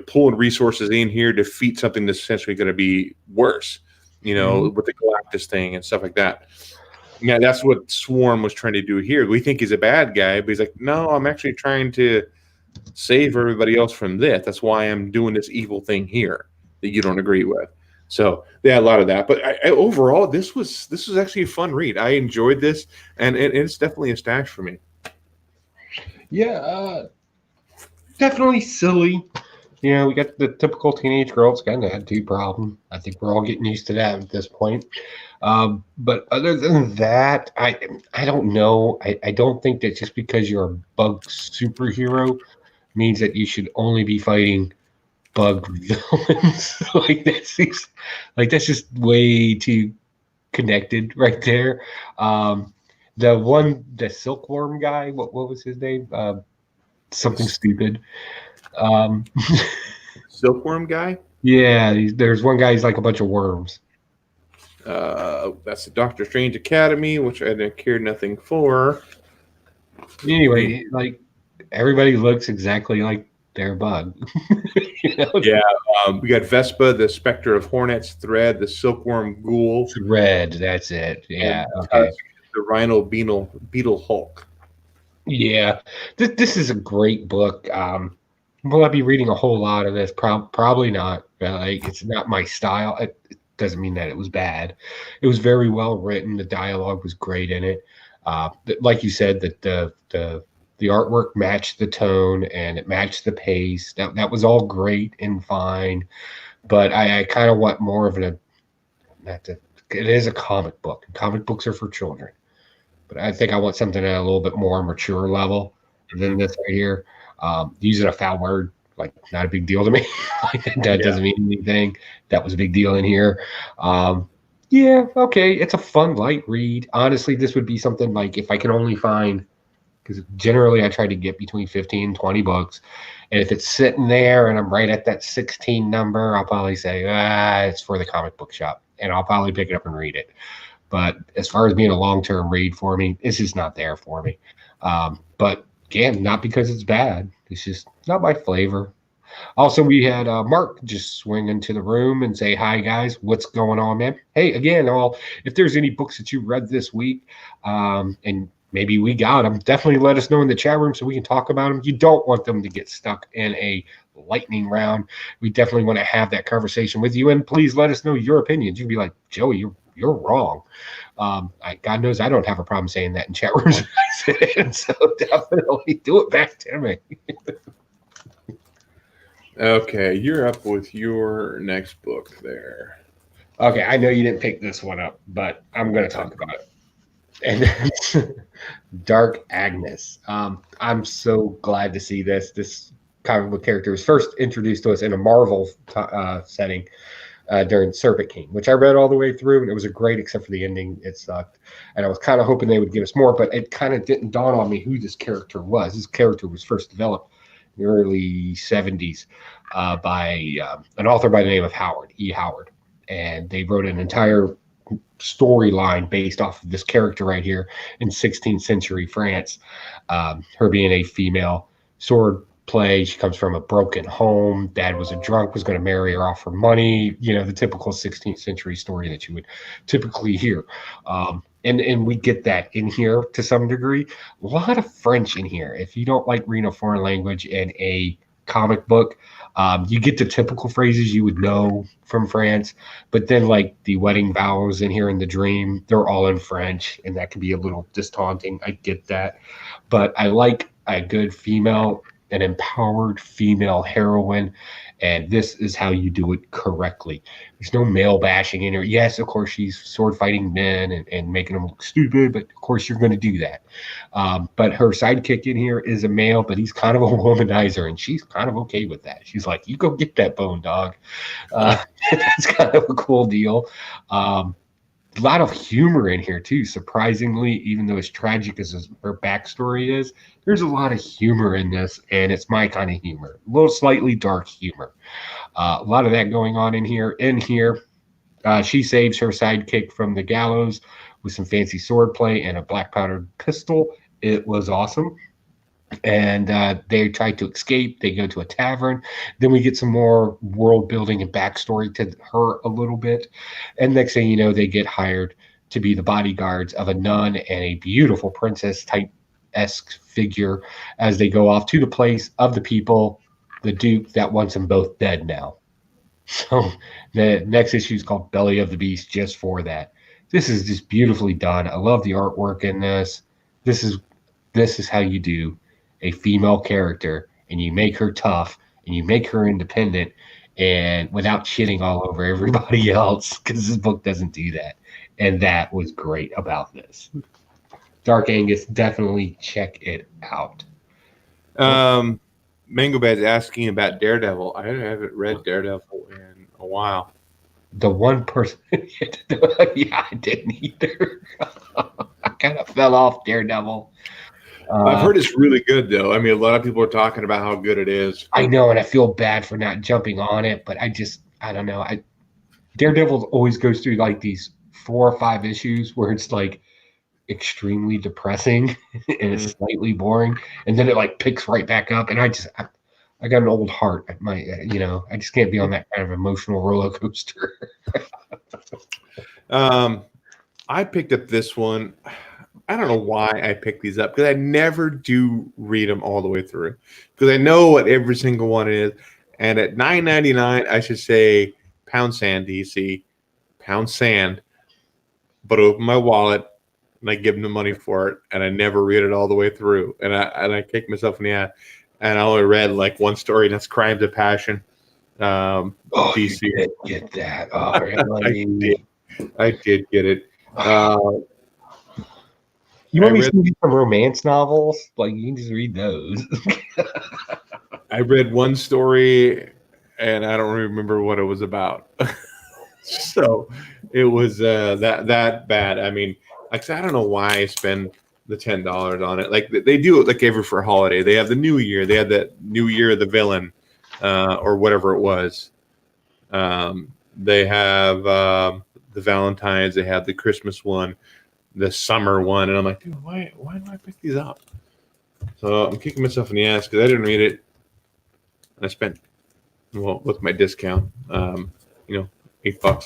Pulling resources in here to defeat something that's essentially going to be worse. With the Galactus thing and stuff like that. Yeah, that's what Swarm was trying to do here. We think he's a bad guy, but he's like, no, I'm actually trying to save everybody else from this. That's why I'm doing this evil thing here that you don't agree with. So they had a lot of that. But overall, this was actually a fun read. I enjoyed this, and it's definitely a stash for me. Yeah, definitely silly. We got the typical teenage girl. It's got an attitude problem. I think we're all getting used to that at this point. But other than that, I don't know. I don't think that just because you're a bug superhero means that you should only be fighting bug villains. That's just way too connected right there. The silkworm guy, what was his name? Something stupid. Silkworm guy? Yeah, there's one guy, he's like a bunch of worms. That's the Doctor Strange Academy, which I didn't care nothing for. Anyway, like everybody looks exactly like their bug. Yeah, we got Vespa, the Spectre of Hornets, Thread, the Silkworm Ghoul. Thread, that's it. Yeah, okay. The Rhino Beetle Hulk. Yeah, this is a great book. Will I be reading a whole lot of this? Probably not. It's not my style. It doesn't mean that it was bad. It was very well written. The dialogue was great in it. Like you said, that the artwork matched the tone and it matched the pace. That was all great and fine. But I kind of want more of it is a comic book. Comic books are for children. But I think I want something at a little bit more mature level than this right here. Using a foul word, not a big deal to me. That doesn't mean anything. That was a big deal in here. Yeah, okay. It's a fun, light read. Honestly, this would be something like if I can only find, because generally I try to get between 15 and 20 books. And if it's sitting there and I'm right at that 16 number, I'll probably say, it's for the comic book shop. And I'll probably pick it up and read it. But as far as being a long-term read for me, it's just not there for me. But again, not because it's bad. It's just not my flavor. Also, we had Mark just swing into the room and say, "Hi, guys. What's going on, man? Hey, again, if there's any books that you read this week and maybe we got them, definitely let us know in the chat room so we can talk about them. You don't want them to get stuck in a lightning round. We definitely want to have that conversation with you. And please let us know your opinions. You can be like, Joey, you're wrong. God knows I don't have a problem saying that in chat rooms. So definitely do it back to me. Okay, you're up with your next book there. Okay, I know you didn't pick this one up, but I'm going to talk about it. And that's Dark Agnes. I'm so glad to see this. This comic book character was first introduced to us in a Marvel setting during Serpent King, which I read all the way through, and it was a great, except for the ending. It sucked. And I was kind of hoping they would give us more, but it kind of didn't dawn on me who this character was. This character was first developed in the early 70s by an author by the name of Howard E. Howard. And they wrote an entire storyline based off of this character right here in 16th century France. Her being a female sword play. She comes from a broken home. Dad was a drunk, was going to marry her off for money. You know, the typical 16th century story that you would typically hear. And we get that in here to some degree. A lot of French in here. If you don't like reading a foreign language in a comic book, you get the typical phrases you would know from France, but then like the wedding vows in here in the dream, they're all in French, and that can be a little disdaunting. I get that, but I like a good female, an empowered female heroine, and this is how you do it correctly. There's no male bashing in her. Yes, of course, she's sword fighting men and making them look stupid, but of course you're going to do that. But her sidekick in here is a male, but he's kind of a womanizer, and she's kind of okay with that. She's like, you go get that bone, dog. That's kind of a cool deal. A lot of humor in here too, surprisingly, even though as tragic as her backstory is, there's a lot of humor in this, and it's my kind of humor, a little slightly dark humor. A lot of that going on in here. She saves her sidekick from the gallows with some fancy swordplay and a black powdered pistol. It was awesome. And they try to escape. They go to a tavern. Then we get some more world building and backstory to her a little bit. And next thing you know, they get hired to be the bodyguards of a nun and a beautiful princess type-esque figure as they go off to the place of the people, the Duke that wants them both dead now. So the next issue is called Belly of the Beast just for that. This is just beautifully done. I love the artwork in this. This is how you do a female character, and you make her tough and you make her independent and without shitting all over everybody else, because this book doesn't do that. And that was great about this. Dark Angus, definitely check it out. Mango Bad's asking about Daredevil. I haven't read Daredevil in a while. The one person, yeah, I didn't either. I kind of fell off Daredevil. I've heard it's really good, though. I mean, a lot of people are talking about how good it is. I know, and I feel bad for not jumping on it, but I don't know. Daredevil always goes through like these 4 or 5 issues where it's like extremely depressing and it's slightly boring, and then it like picks right back up. And I got an old heart. I just can't be on that kind of emotional roller coaster. I picked up this one. I don't know why I picked these up, because I never do read them all the way through, because I know what every single one is. And at $9.99, I should say pound sand, DC, pound sand, but open my wallet and I give them the money for it, and I never read it all the way through. And I kick myself in the ass. And I only read like one story, and that's Crimes of Passion. DC. You did get that. Oh, really? I did get it. You want me to read some romance novels? Like, you can just read those. I read one story, and I don't remember what it was about. So It was that bad. I mean, like I don't know why I spend the $10 on it. Like they do it like every for a holiday. They have the New Year. They had that New Year of the Villain, or whatever it was. They have the Valentine's. They have the Christmas one, the summer one, and I'm like, dude, why do I pick these up? So I'm kicking myself in the ass because I didn't read it. I spent, well, with my discount, $8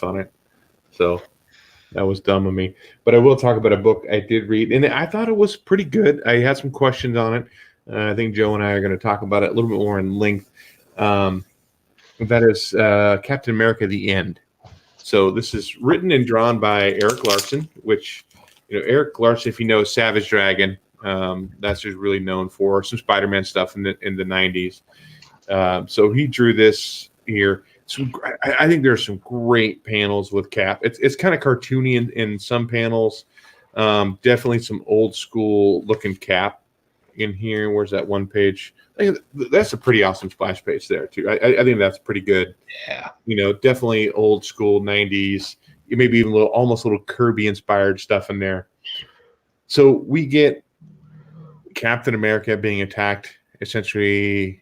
on it. So that was dumb of me. But I will talk about a book I did read, and I thought it was pretty good. I had some questions on it. I think Joe and I are going to talk about it a little bit more in length. That is Captain America: The End. So this is written and drawn by Eric Larson, which, Eric Larson, if you know Savage Dragon, that's just really known for some Spider-Man stuff in the 90s. So he drew this here. I think there's some great panels with Cap. It's kind of cartoony in some panels. Definitely some old school looking Cap in here. Where's that one page? That's a pretty awesome splash page there too. I think that's pretty good. Yeah. Definitely old school 90s. Maybe even almost a little Kirby inspired stuff in there. So we get Captain America being attacked essentially.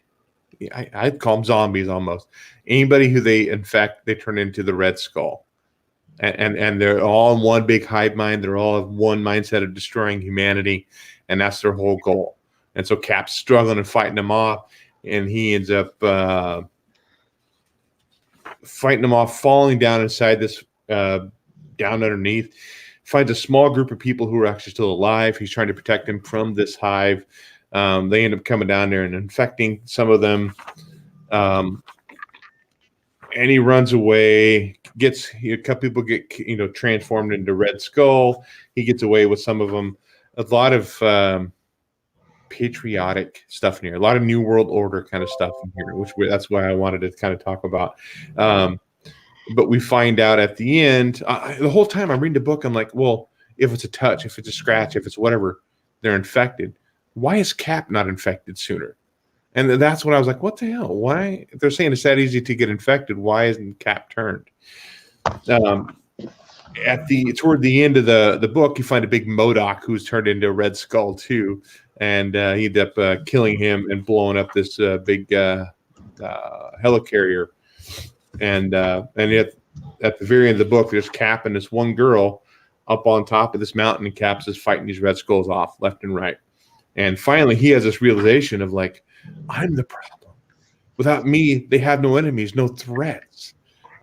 I'd call them zombies almost. Anybody who they infect, they turn into the Red Skull. And they're all in one big hive mind. They're all of one mindset of destroying humanity. And that's their whole goal. And so Cap's struggling and fighting them off. And he ends up fighting them off, falling down inside this, down underneath. Finds a small group of people who are actually still alive. He's trying to protect them from this hive. They end up coming down there and infecting some of them. And he runs away. A couple people get transformed into Red Skull. He gets away with some of them. A lot of patriotic stuff in here. A lot of New World Order kind of stuff in here, that's why I wanted to kind of talk about. But we find out at the end. The whole time I'm reading the book, I'm like, well, if it's a touch, if it's a scratch, if it's whatever, they're infected. Why is Cap not infected sooner? And that's when I was like, what the hell? Why? If they're saying it's that easy to get infected, why isn't Cap turned? Toward the end of the book, you find a big MODOK who's turned into a Red Skull too, and he ended up killing him and blowing up this big helicarrier. And yet at the very end of the book, there's Cap and this one girl up on top of this mountain, and Cap's just fighting these Red Skulls off left and right. And finally, he has this realization of like, I'm the problem. Without me, they have no enemies, no threats.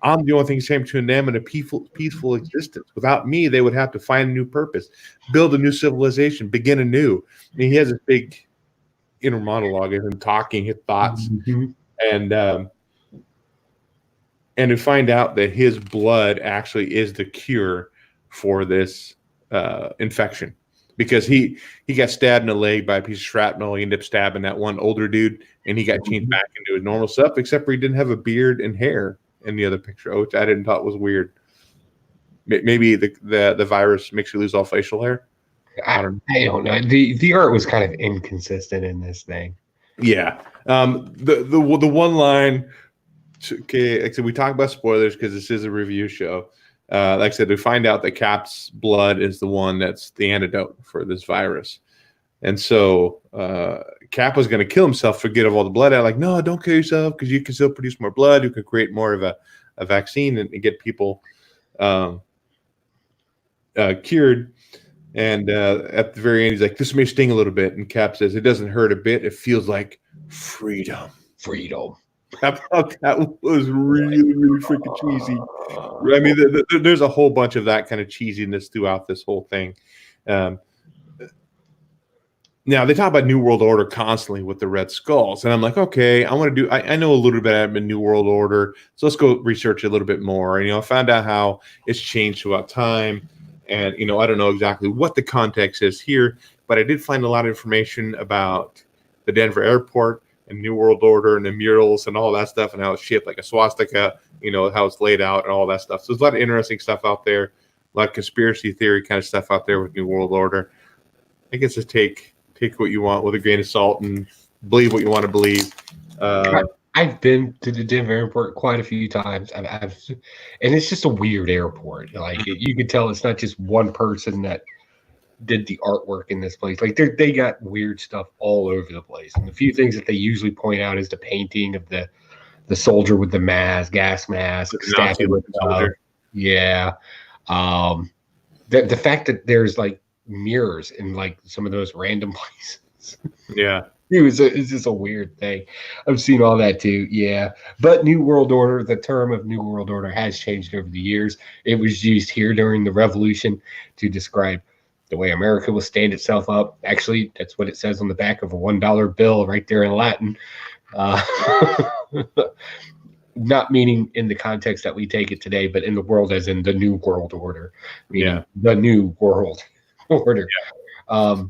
I'm the only thing saving between them and a peaceful existence. Without me, they would have to find a new purpose, build a new civilization, begin anew. I mean, he has this big inner monologue of him talking his thoughts, and to find out that his blood actually is the cure for this infection. Because he got stabbed in the leg by a piece of shrapnel. He ended up stabbing that one older dude, and he got changed back into his normal stuff, except for he didn't have a beard and hair in the other picture, which I didn't thought was weird. Maybe the virus makes you lose all facial hair. I don't know. The art was kind of inconsistent in this thing. Yeah. The one line. Okay, like I said, we talk about spoilers because this is a review show. Like I said, we find out that Cap's blood is the one that's the antidote for this virus. And so Cap was going to kill himself to get all the blood out. Like, no, don't kill yourself because you can still produce more blood. You can create more of a vaccine and get people cured. And at the very end, he's like, this may sting a little bit. And Cap says, it doesn't hurt a bit. It feels like freedom. I thought that was really, really freaking cheesy. I mean, there's a whole bunch of that kind of cheesiness throughout this whole thing. Now, they talk about New World Order constantly with the Red Skulls. And I'm like, okay, I know a little bit about New World Order, so let's go research a little bit more. And, I found out how it's changed throughout time. And, I don't know exactly what the context is here, but I did find a lot of information about the Denver airport and New World Order and the murals and all that stuff and how it's shaped like a swastika, how it's laid out and all that stuff. So there's a lot of interesting stuff out there, a lot of conspiracy theory kind of stuff out there with New World Order. I guess just take what you want with a grain of salt and believe what you want to believe. I've been to the Denver airport quite a few times. And it's just a weird airport. Like you could tell it's not just one person that did the artwork in this place. Like they got weird stuff all over the place. And the few things that they usually point out is the painting of the soldier with the mask, gas mask, stabbing with soldier. Yeah. The fact that there's like mirrors in like some of those random places. Yeah. It's just a weird thing. I've seen all that too. Yeah. But New World Order, the term of New World Order has changed over the years. It was used here during the Revolution to describe the way America will stand itself up. Actually, that's what it says on the back of a $1 bill right there in Latin. Not meaning in the context that we take it today, but in the world as in the New World Order, meaning the New World Order. Yeah.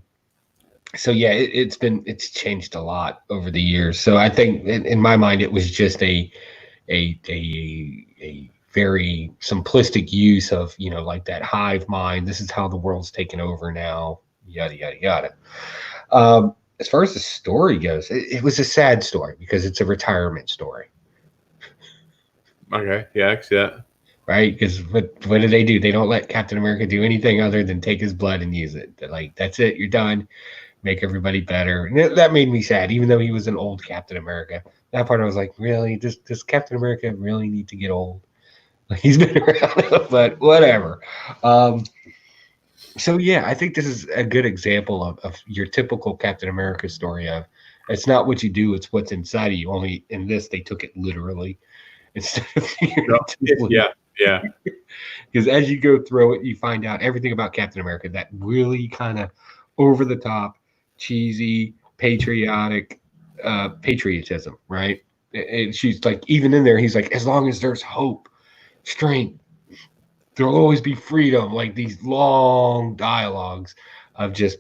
So yeah, it's changed a lot over the years. So I think in my mind, it was just a very simplistic use of, like that hive mind. This is how the world's taken over now, yada, yada, yada. As far as the story goes, it was a sad story because it's a retirement story. Okay. Yeah, I see that. Right? Because what do? They don't let Captain America do anything other than take his blood and use it. They're like, that's it. You're done. Make everybody better. And that made me sad, even though he was an old Captain America. That part I was like, really? Does Captain America really need to get old? Like, he's been around, but whatever. So yeah, I think this is a good example of your typical Captain America story of it's not what you do, it's what's inside of you. Only in this, they took it literally instead of yeah. Because as you go through it, you find out everything about Captain America, that really kind of over the top, cheesy, patriotic patriotism, right? And she's like, even in there, he's like, as long as there's hope, strength, there'll always be freedom. Like these long dialogues of just,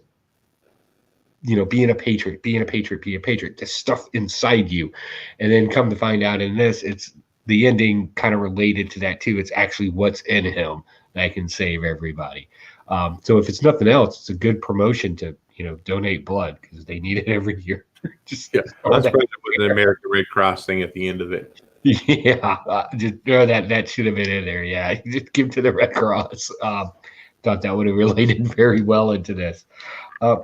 being a patriot, be a patriot, this stuff inside you. And then come to find out in this, it's the ending kind of related to that too. It's actually what's in him that can save everybody. So if it's nothing else, it's a good promotion to, donate blood because they need it every year. Just that's probably the American Red Cross thing at the end of it. Yeah, just that should have been in there. Yeah, just give to the Red Cross. Thought that would have related very well into this.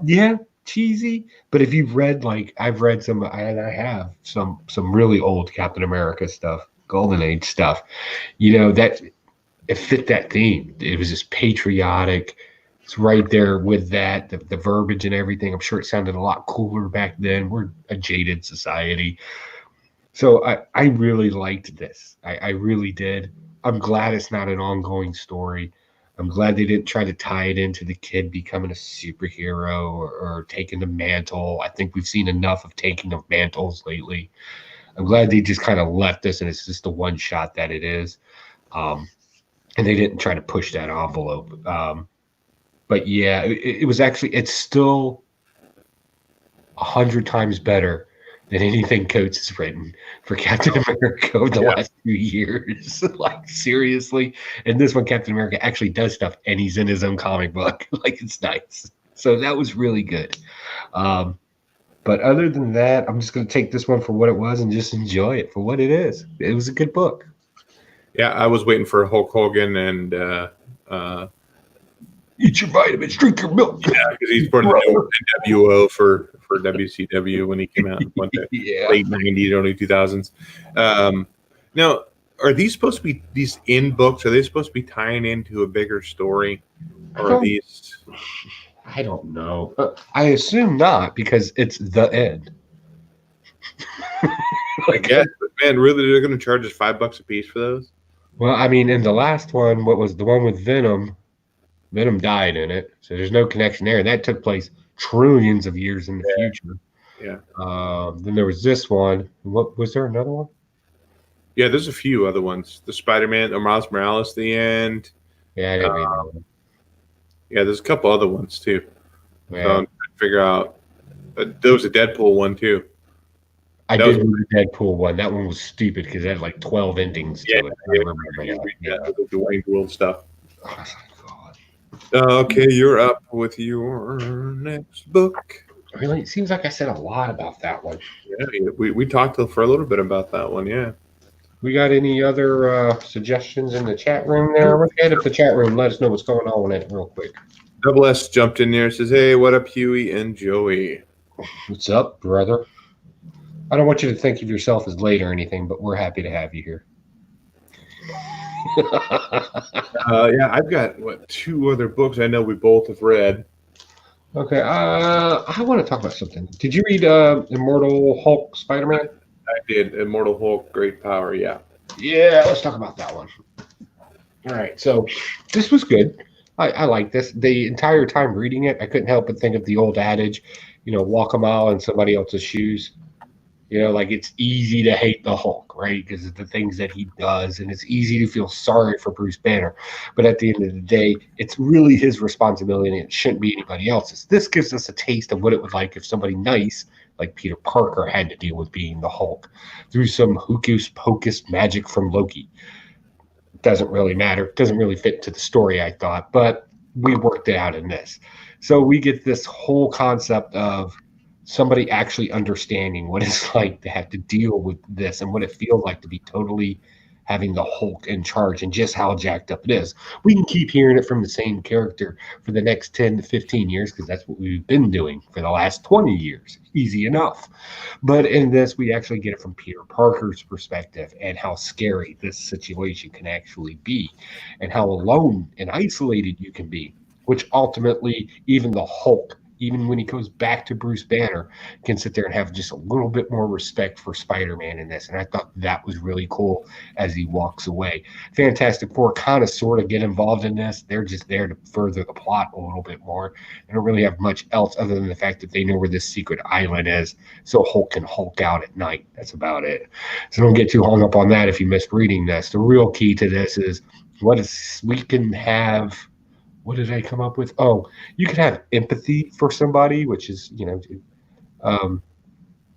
Yeah, cheesy. But if you've read, like I've read some, and I have some really old Captain America stuff, Golden Age stuff. That it fit that theme. It was just patriotic. It's right there with that, the verbiage and everything. I'm sure it sounded a lot cooler back then. We're a jaded society. So I really liked this. I really did. I'm glad it's not an ongoing story. I'm glad they didn't try to tie it into the kid becoming a superhero or taking the mantle. I think we've seen enough of taking of mantles lately. I'm glad they just kind of left this and it's just the one shot that it is. And they didn't try to push that envelope. But yeah, it was actually, it's still 100 times better than anything Coates has written for Captain America over the last 2 years. Like, seriously. And this one, Captain America actually does stuff and he's in his own comic book. Like, it's nice. So that was really good. But other than that, I'm just going to take this one for what it was and just enjoy it for what it is. It was a good book. Yeah, I was waiting for Hulk Hogan and eat your vitamins, drink your milk. Yeah, because he's part of the NWO for WCW when he came out in late 90s, early 2000s. Now, are these supposed to be these in books? Are they supposed to be tying into a bigger story? Or are these? I don't know. I assume not because it's the end. I guess, but man, really, they're going to charge us $5 a piece for those? Well, I mean, in the last one, what was the one with Venom? Venom died in it, so there's no connection there. And that took place trillions of years in the future. Yeah. Then there was this one. What was there another one? Yeah, there's a few other ones. The Spider-Man, or Miles Morales, the end. Yeah, I didn't read that one. Yeah, there's a couple other ones too. Yeah. So I'm trying to figure out. There was a Deadpool one too. I did read the Deadpool one. That one was stupid because it had like 12 endings to it. I remember the Dwayne World stuff. Oh, God. Okay, you're up with your next book. Really, it seems like I said a lot about that one. Yeah, we talked for a little bit about that one. Yeah. We got any other suggestions in the chat room there? Let's head up the chat room. Let us know what's going on with it real quick. Double S jumped in there and says, "Hey, what up, Huey and Joey?" What's up, brother? I don't want you to think of yourself as late or anything, but we're happy to have you here. Yeah, I've got two other books I know we both have read. Okay, I want to talk about something. Did you read Immortal Hulk Spider-Man? I did. Immortal Hulk, Great Power. Yeah. Yeah, let's talk about that one. All right, so this was good. I like this. The entire time reading it, I couldn't help but think of the old adage, walk a mile in somebody else's shoes. Like it's easy to hate the Hulk, right? Because of the things that he does, and it's easy to feel sorry for Bruce Banner. But at the end of the day, it's really his responsibility, and it shouldn't be anybody else's. This gives us a taste of what it would like if somebody nice, like Peter Parker, had to deal with being the Hulk through some hocus pocus magic from Loki. Doesn't really matter. Doesn't really fit to the story, I thought, but we worked it out in this. So we get this whole concept of somebody actually understanding what it's like to have to deal with this and what it feels like to be totally having the Hulk in charge and just how jacked up it is. We can keep hearing it from the same character for the next 10 to 15 years because that's what we've been doing for the last 20 years. Easy enough. But in this, we actually get it from Peter Parker's perspective and how scary this situation can actually be and how alone and isolated you can be, which ultimately, even the Hulk, even when he goes back to Bruce Banner, can sit there and have just a little bit more respect for Spider-Man in this. And I thought that was really cool as he walks away. Fantastic Four kind of sort of get involved in this. They're just there to further the plot a little bit more. They don't really have much else other than the fact that they know where this secret island is, so Hulk can Hulk out at night. That's about it. So don't get too hung up on that if you missed reading this. The real key to this is we can have. What did I come up with? Oh, you can have empathy for somebody, which is,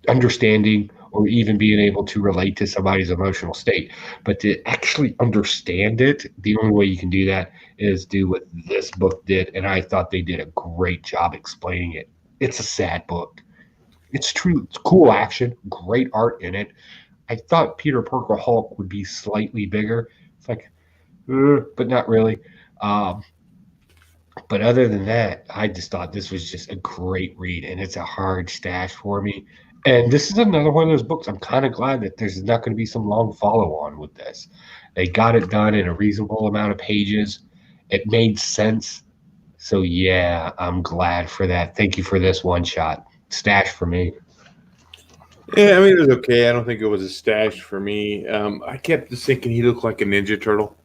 understanding or even being able to relate to somebody's emotional state. But to actually understand it, the only way you can do that is do what this book did. And I thought they did a great job explaining it. It's a sad book. It's true. It's cool action, great art in it. I thought Peter Parker Hulk would be slightly bigger. It's like, but not really. But other than that, I just thought this was just a great read, and it's a hard stash for me. And this is another one of those books. I'm kind of glad that there's not going to be some long follow on with this. They got it done in a reasonable amount of pages. It made sense. So, yeah, I'm glad for that. Thank you for this one shot. Stash for me. Yeah, I mean, it was okay. I don't think it was a stash for me. I kept just thinking he looked like a Ninja Turtle.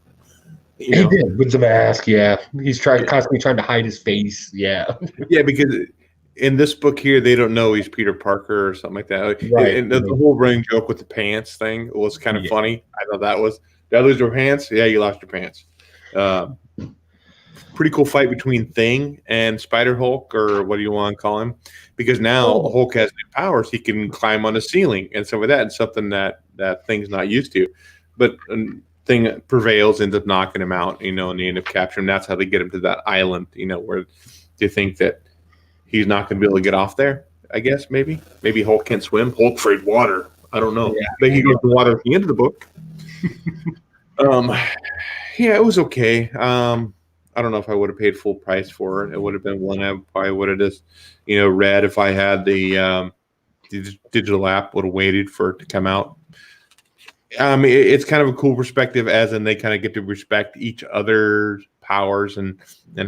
He did with the mask, yeah. He's constantly trying to hide his face, yeah. Yeah, because in this book here, they don't know he's Peter Parker or something like that. Right. And the whole running joke with the pants thing was kind of funny. I thought that was, did I lose your pants? Yeah, you lost your pants. Pretty cool fight between Thing and Spider Hulk, or what do you want to call him? Because now Hulk has new powers. He can climb on the ceiling and some of that, and something that Thing's not used to. But Thing prevails, ends up knocking him out, and they end up capturing him. That's how they get him to that island, where they think that he's not going to be able to get off there. I guess maybe Hulk can't swim. Hulk afraid water. I don't know. Yeah. But he goes to water at the end of the book. Yeah, it was okay. I don't know if I would have paid full price for it. It would have been one I probably would have just, read if I had the digital app. Would have waited for it to come out. It's kind of a cool perspective, as in they kind of get to respect each other's powers and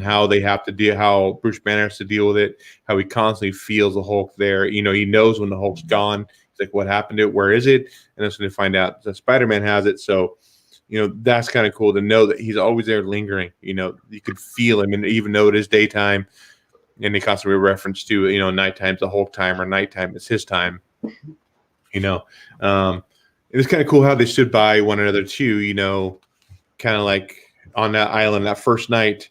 how they have to deal, how Bruce Banner has to deal with it, how he constantly feels the Hulk there. He knows when the Hulk's gone. He's like, what happened to it? Where is it? And that's when they find out that Spider-Man has it. So, that's kind of cool to know that he's always there lingering. You could feel him, and even though it is daytime, and they constantly reference to, nighttime's the Hulk time, or nighttime is his time. It was kind of cool how they stood by one another too, kind of like on that island that first night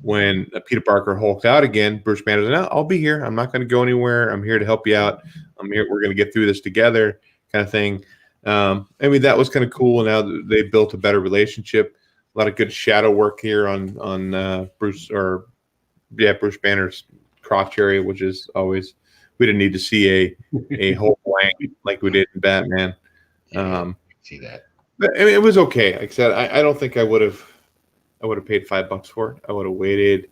when Peter Parker hulked out again. Bruce Banner said, "No, I'll be here. I'm not going to go anywhere. I'm here to help you out. I'm here. We're going to get through this together," kind of thing. That was kind of cool. Now they built a better relationship. A lot of good shadow work here on Bruce Banner's crotch area, which is always we didn't need to see a whole blank like we did in Batman. See that. But I mean, it was okay. Like I said, I don't think I would have paid $5 for it. I would have waited,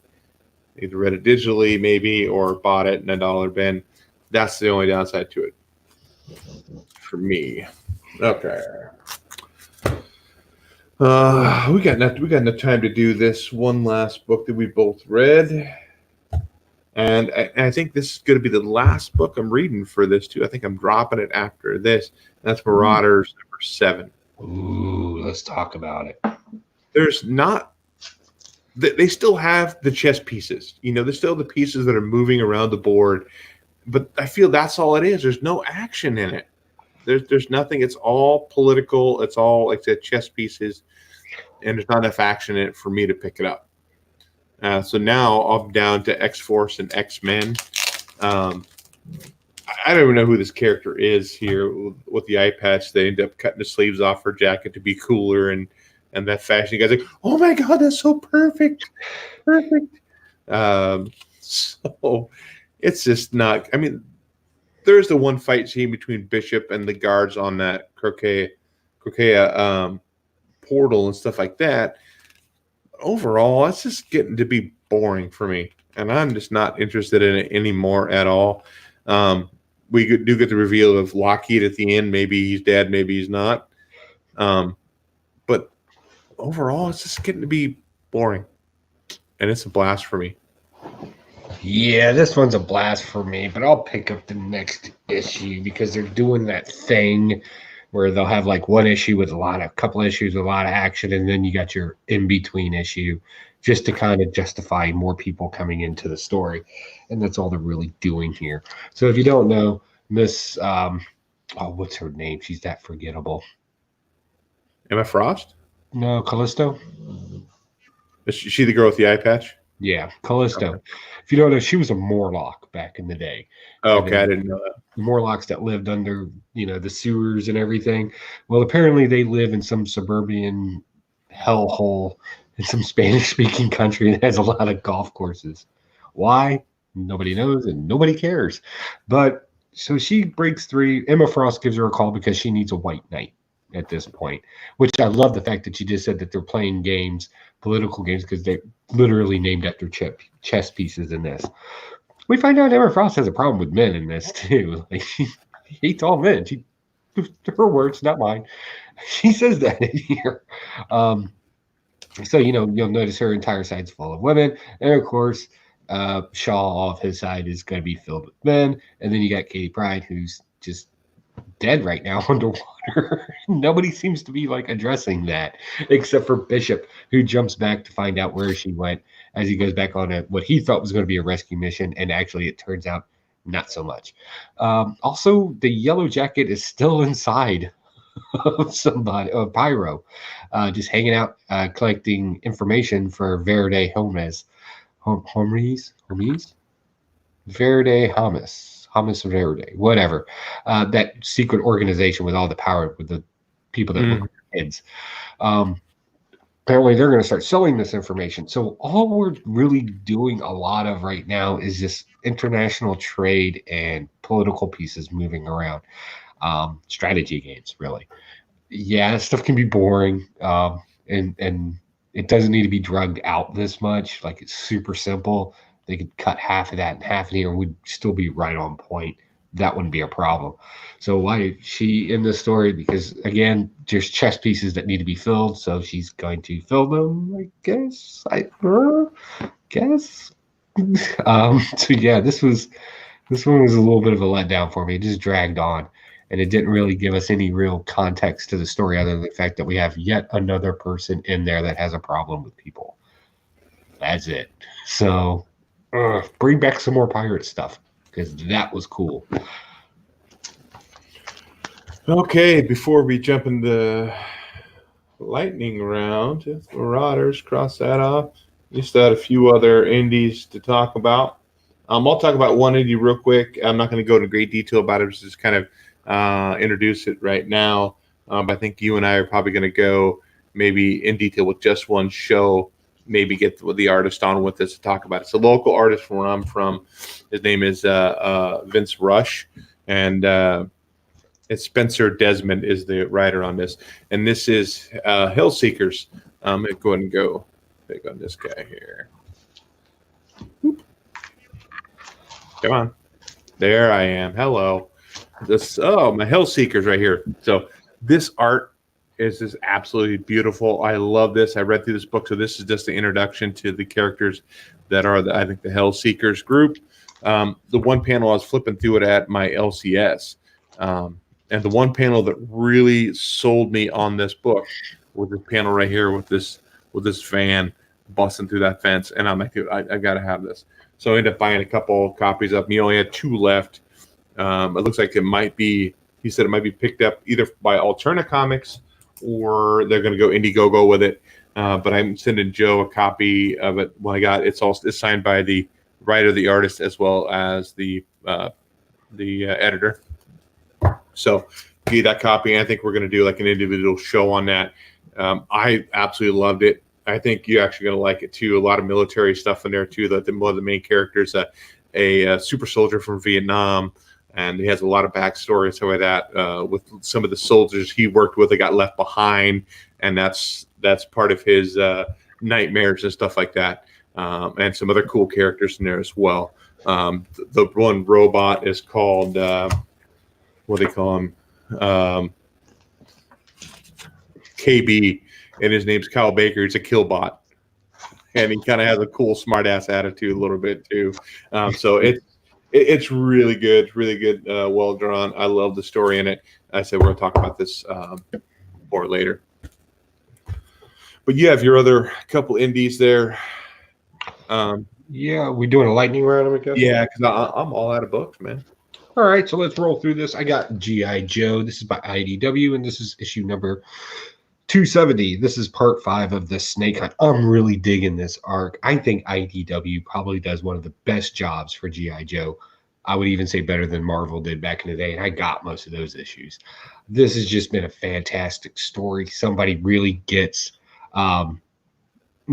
either read it digitally maybe or bought it in a dollar bin. That's the only downside to it for me. Okay. We got enough time to do this one last book that we both read. And I think this is going to be the last book I'm reading for this too. I think I'm dropping it after this. That's Marauders number 7. Ooh, let's talk about it. There's not. They still have the chess pieces. There's still the pieces that are moving around the board. But I feel that's all it is. There's no action in it. There's nothing. It's all political. It's all, like I said, chess pieces. And there's not enough action in it for me to pick it up. So now I'm down to X-Force and X-Men. I don't even know who this character is here with the eye patch. They end up cutting the sleeves off her jacket to be cooler, and that fashion guy's like, "Oh my God, that's so perfect, perfect." So it's just not. I mean, there's the one fight scene between Bishop and the guards on that Crocea portal and stuff like that. Overall, it's just getting to be boring for me, and I'm just not interested in it anymore at all. We do get the reveal of Lockheed at the end. Maybe he's dead, maybe he's not. But overall, it's just getting to be boring, and it's a blast for me. Yeah, this one's a blast for me, but I'll pick up the next issue because they're doing that thing where they'll have like one issue with a couple issues with a lot of action, and then you got your in-between issue just to kind of justify more people coming into the story. And that's all they're really doing here. So if you don't know, Miss, what's her name? She's that forgettable. Emma Frost? No, Callisto? Is she the girl with the eye patch? Yeah, Callisto. Okay. If you don't know, she was a Morlock back in the day. Oh, okay, I didn't know that. The Morlocks that lived under, the sewers and everything. Well, apparently they live in some suburban hellhole in some Spanish-speaking country that has a lot of golf courses. Why? Nobody knows and nobody cares. But so she breaks through. Emma Frost gives her a call because she needs a white knight at this point, which I love the fact that you just said that they're playing games, political games, because they're literally named after chess pieces in this. We find out Emma Frost has a problem with men in this too. Like, she hates all men. Her words, not mine. She says that in here. So you'll notice her entire side's full of women, and of course, Shaw off his side is going to be filled with men, and then you got Katie Pryde, who's just dead right now underwater. Nobody seems to be like addressing that except for Bishop, who jumps back to find out where she went as he goes back on what he thought was going to be a rescue mission, and actually it turns out not so much. Also, the Yellow Jacket is still inside of somebody, Pyro, just hanging out, collecting information for Verde Hermes. Verde Hamas Verde, whatever, that secret organization with all the power, with the people that look like kids. Apparently, they're going to start selling this information. So all we're really doing a lot of right now is just international trade and political pieces moving around. Strategy games, really. Yeah, stuff can be boring, and it doesn't need to be drugged out this much. Like, it's super simple. They could cut half of that and half in here, and we'd still be right on point. That wouldn't be a problem. So why is she in this story? Because, again, there's chess pieces that need to be filled, so she's going to fill them, I guess. So, yeah, this one was a little bit of a letdown for me. It just dragged on, and it didn't really give us any real context to the story other than the fact that we have yet another person in there that has a problem with people. That's it. So bring back some more pirate stuff, because that was cool. Okay, before we jump into lightning round, Marauders, cross that off. We still had a few other indies to talk about. I'll talk about one indie real quick. I'm not going to go into great detail about it. Just kind of introduce it right now. I think you and I are probably going to go maybe in detail with just one show maybe get the artist on with us to talk about it. It's a local artist from where I'm from. His name is Vince Rush, and it's Spencer Desmond is the writer on this. And this is Hellseekers. I'm going to go ahead and go big on this guy here. Whoop. Come on. There I am. Hello. My Hellseekers right here. So this art is just absolutely beautiful. I love this. I read through this book, so this is just the introduction to the characters that are, I think, the Hellseekers group. The one panel I was flipping through it at my LCS, and the one panel that really sold me on this book was this panel right here with this van busting through that fence, and I'm like, dude, I got to have this. So I ended up buying a couple copies of them. He only had 2 left. It looks like it might be. He said it might be picked up either by Alterna Comics, or they're going to go Indiegogo with it. But I'm sending Joe a copy of it when I got it. It's signed by the writer, the artist, as well as the editor. So give that copy. I think we're going to do like an individual show on that. I absolutely loved it. I think you're actually going to like it too. A lot of military stuff in there too. One of the main characters, a super soldier from Vietnam. And he has a lot of backstory and stuff like that with some of the soldiers he worked with that got left behind, and that's part of his nightmares and stuff like that, and some other cool characters in there as well. The one robot is called what do they call him? KB, and his name's Kyle Baker. He's a killbot, and he kind of has a cool, smart-ass attitude a little bit too. So it's really good, well drawn. I love the story in it. I said we're going to talk about this more later. But you have your other couple indies there. Yeah, we doing a lightning round, I guess? Yeah, because I'm all out of books, man. All right, so let's roll through this. I got G.I. Joe. This is by IDW, and this is issue number 270. This is part 5 of the Snake Hunt. I'm really digging this arc. I think IDW probably does one of the best jobs for G.I. Joe. I would even say better than Marvel did back in the day, and I got most of those issues. This has just been a fantastic story. Somebody really gets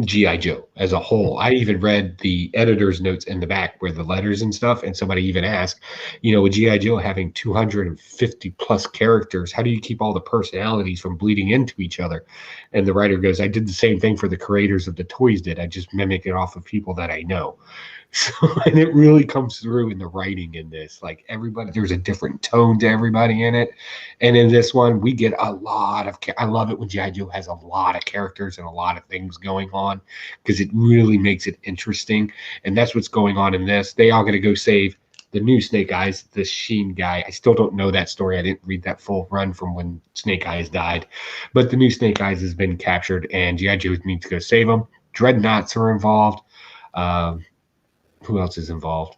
G.I. Joe as a whole. I even read the editor's notes in the back where the letters and stuff, and somebody even asked, with G.I. Joe having 250 plus characters, how do you keep all the personalities from bleeding into each other? And the writer goes, I did the same thing for the creators of the toys did. I just mimic it off of people that I know. So, and it really comes through in the writing in this. Like everybody, there's a different tone to everybody in it. And in this one, we get a lot of, I love it when G.I. Joe has a lot of characters and a lot of things going on, because it really makes it interesting. And that's what's going on in this. They all got to go save the new Snake Eyes, the Sheen guy. I still don't know that story. I didn't read that full run from when Snake Eyes died. But the new Snake Eyes has been captured, and G.I. Joe needs to go save them. Dreadnoughts are involved. Who else is involved?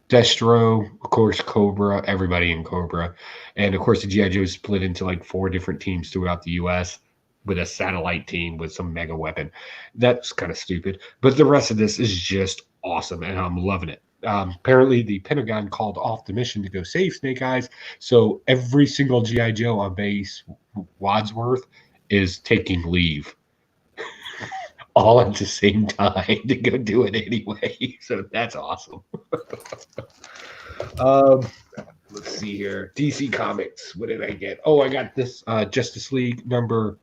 Destro, of course, Cobra, everybody in Cobra. And, of course, the G.I. Joe is split into like 4 different teams throughout the U.S. with a satellite team with some mega weapon. That's kind of stupid. But the rest of this is just awesome, and I'm loving it. Apparently, the Pentagon called off the mission to go save Snake Eyes, so every single G.I. Joe on base Wadsworth is taking leave. All at the same time to go do it anyway. So that's awesome. Let's see here. DC Comics. What did I get? Oh, I got this Justice League number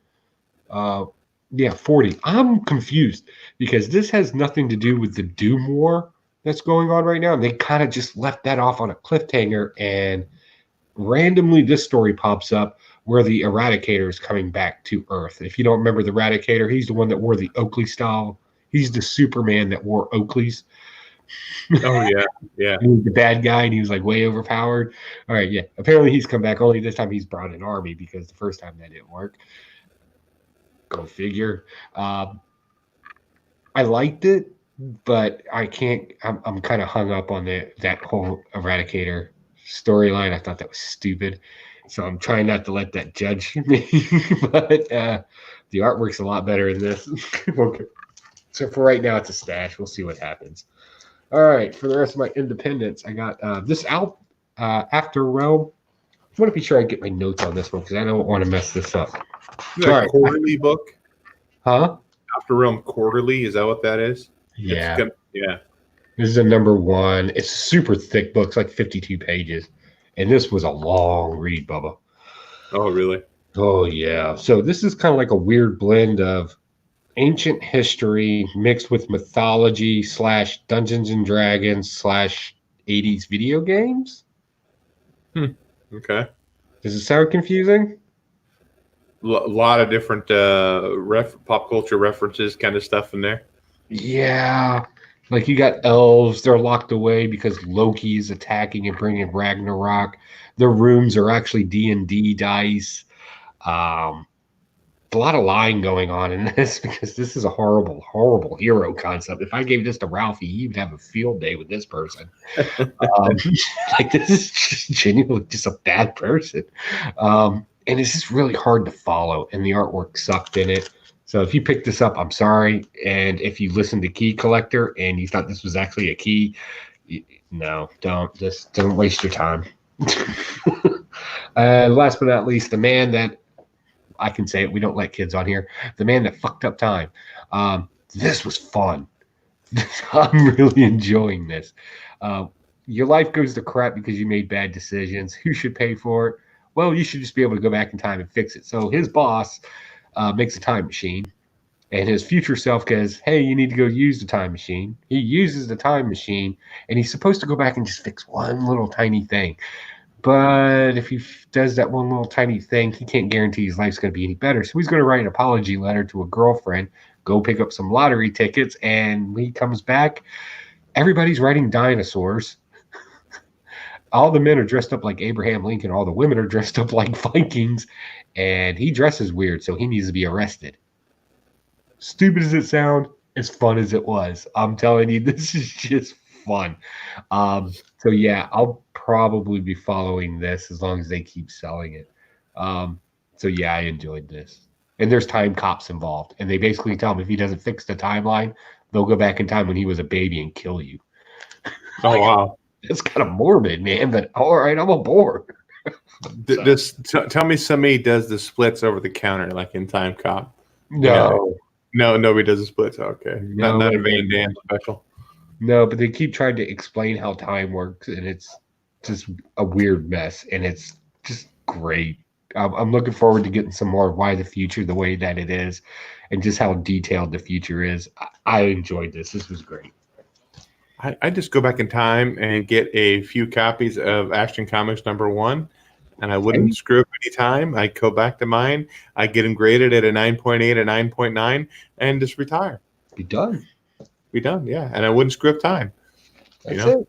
40. I'm confused because this has nothing to do with the Doom War that's going on right now. They kind of just left that off on a cliffhanger, and randomly this story pops up where the Eradicator is coming back to Earth. If you don't remember the Eradicator, he's the one that wore the Oakley style. He's the Superman that wore Oakleys. Oh, yeah. He was the bad guy, and he was like way overpowered. All right, yeah. Apparently he's come back, only this time he's brought an army because the first time that didn't work. Go figure. I liked it, but I can't. I'm kind of hung up on that whole Eradicator storyline. I thought that was stupid. So I'm trying not to let that judge me, but the artwork's a lot better in this. Okay. So for right now, it's a stash. We'll see what happens. All right. For the rest of my independence, I got this out After Realm. I want to be sure I get my notes on this one because I don't want to mess this up. All right. Quarterly book? Huh? Outer Realm Quarterly. Is that what that is? Yeah. Yeah. This is a number one. It's a super thick book. It's like 52 pages. And this was a long read, Bubba. Oh, really? Oh, yeah. So this is kind of like a weird blend of ancient history mixed with mythology / Dungeons and Dragons / 80s video games. Okay. Does it sound confusing? A lot of different pop culture references, kind of stuff in there. Yeah. Like you got elves, they're locked away because Loki is attacking and bringing Ragnarok. The rooms are actually D&D dice. Um, a lot of lying going on in this because this is a horrible, horrible hero concept. If I gave this to Ralphie, he would have a field day with this person. Like this is just genuinely just a bad person. And it's just really hard to follow, and the artwork sucked in it. So if you picked this up, I'm sorry. And if you listened to Key Collector and you thought this was actually a key, no, don't. Just don't waste your time. Last but not least, the man that I can say it. We don't let kids on here. The man that fucked up time. This was fun. I'm really enjoying this. Your life goes to crap because you made bad decisions. Who should pay for it? Well, you should just be able to go back in time and fix it. So his boss makes a time machine, and his future self goes, hey, you need to go use the time machine. He uses the time machine, and he's supposed to go back and just fix one little tiny thing. But if he does that one little tiny thing, he can't guarantee his life's going to be any better. So he's going to write an apology letter to a girlfriend, go pick up some lottery tickets, and when he comes back, everybody's riding dinosaurs. All the men are dressed up like Abraham Lincoln. All the women are dressed up like Vikings. And he dresses weird, so he needs to be arrested. Stupid as it sounds, as fun as it was. I'm telling you, this is just fun. So yeah, I'll probably be following this as long as they keep selling it. So yeah, I enjoyed this. And there's time cops involved. And they basically tell him if he doesn't fix the timeline, they'll go back in time when he was a baby and kill you. Oh, wow. It's kind of morbid, man, but all right, I'm aboard. Tell me somebody does the splits over the counter like in Time Cop. No. No, nobody does the splits. Okay. No, not a Van Damme special. No, but they keep trying to explain how time works, and it's just a weird mess, and it's just great. I'm looking forward to getting some more of why the future the way that it is, and just how detailed the future is. I enjoyed this. This was great. I just go back in time and get a few copies of Action Comics #1, and I wouldn't screw up any time. I go back to mine. I get them graded at a 9.8, a 9.9, and just retire. Be done. Be done, yeah. And I wouldn't screw up time. That's it.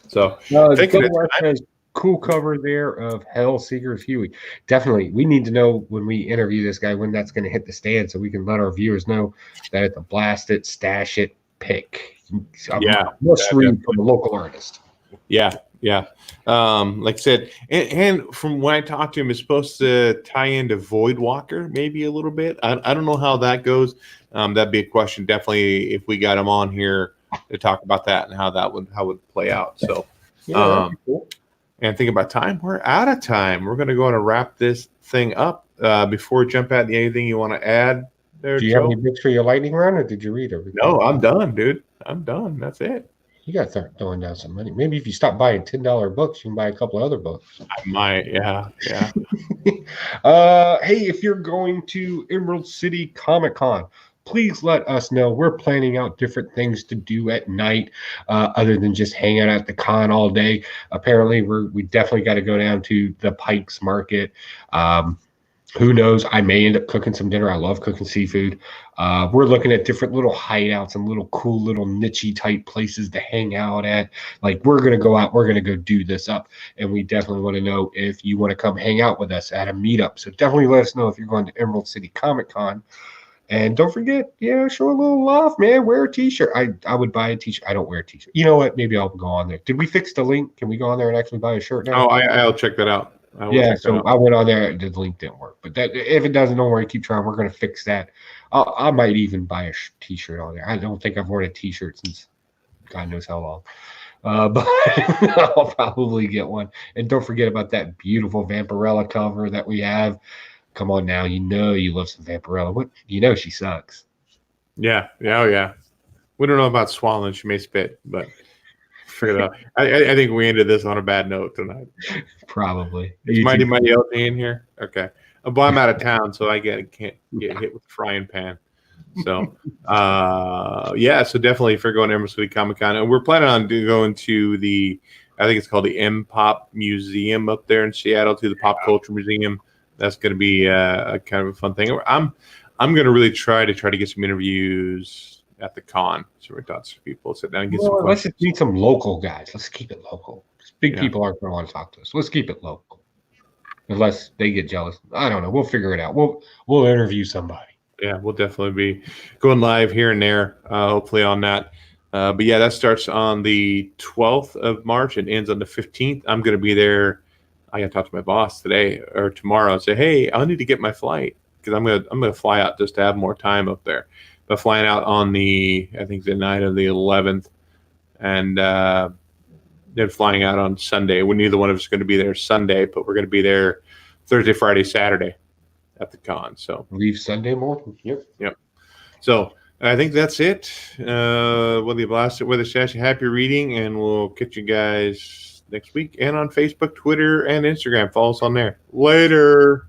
So, has cool cover there of Hellseeker Huey. Definitely, we need to know when we interview this guy when that's going to hit the stand, so we can let our viewers know that it's a blast it, stash it, pick. Must read from a local artist. Yeah. Like I said, and from when I talked to him, it's supposed to tie into Voidwalker maybe a little bit. I don't know how that goes. That'd be a question definitely if we got him on here to talk about that and how that would play out. So, cool. And think about time. We're out of time. We're going to go on and wrap this thing up. Before we jump out, anything you want to add there? Do you have any books for your lightning round, or did you read everything? No, I'm done, dude. I'm done. That's it. You got to start throwing down some money. Maybe if you stop buying $10 books, you can buy a couple other books. I might, yeah. Hey, if you're going to Emerald City Comic Con, please let us know. We're planning out different things to do at night other than just hang out at the con all day. Apparently, we definitely got to go down to the Pikes Market. Who knows? I may end up cooking some dinner. I love cooking seafood. We're looking at different little hideouts and little cool little niche type places to hang out at. Like, we're going to go out. We're going to go do this up. And we definitely want to know if you want to come hang out with us at a meetup. So definitely let us know if you're going to Emerald City Comic Con. And don't forget, show a little love, man. Wear a t-shirt. I would buy a t-shirt. I don't wear a t-shirt. You know what? Maybe I'll go on there. Did we fix the link? Can we go on there and actually buy a shirt now? Oh, I'll check that out. I went on there. The link didn't work, but if it doesn't, don't worry. Keep trying. We're going to fix that. I might even buy a t-shirt on there. I don't think I've worn a t-shirt since God knows how long. But I'll probably get one. And don't forget about that beautiful Vampirella cover that we have. Come on now, you know you love some Vampirella. What you know she sucks. Yeah. Oh, yeah. We don't know about swallowing. She may spit, but figure it out. I think we ended this on a bad note tonight. Probably. Is Mighty Mighty LT in here? Okay. Well, I'm out of town, so I can't get hit with the frying pan. So, yeah. So definitely, if you're going to Emerald City Comic Con, and we're planning on going to I think it's called the M Pop Museum up there in Seattle, to the Pop Culture Museum. That's going to be a kind of a fun thing. I'm going to really try to get some interviews at the con. So we talk to people, sit down and get some Let's questions. just meet some local guys. Let's keep it local. Big Yeah. people aren't going to want to talk to us. Let's keep it local. Unless they get jealous. I don't know. We'll figure it out. We'll interview somebody. Yeah, we'll definitely be going live here and there, hopefully on that. But yeah, that starts on the 12th of March and ends on the 15th. I'm going to be there. I got to talk to my boss today or tomorrow and say, hey, I need to get my flight because I'm gonna fly out just to have more time up there. But flying out on the night of the 11th, and then flying out on Sunday. When neither one of us is going to be there Sunday, but we're going to be there Thursday, Friday, Saturday at the con. So Leave Sunday morning. Yep. So I think that's it. With the blast with the Sash, happy reading, and we'll catch you guys next week and on Facebook, Twitter, and Instagram. Follow us on there. Later.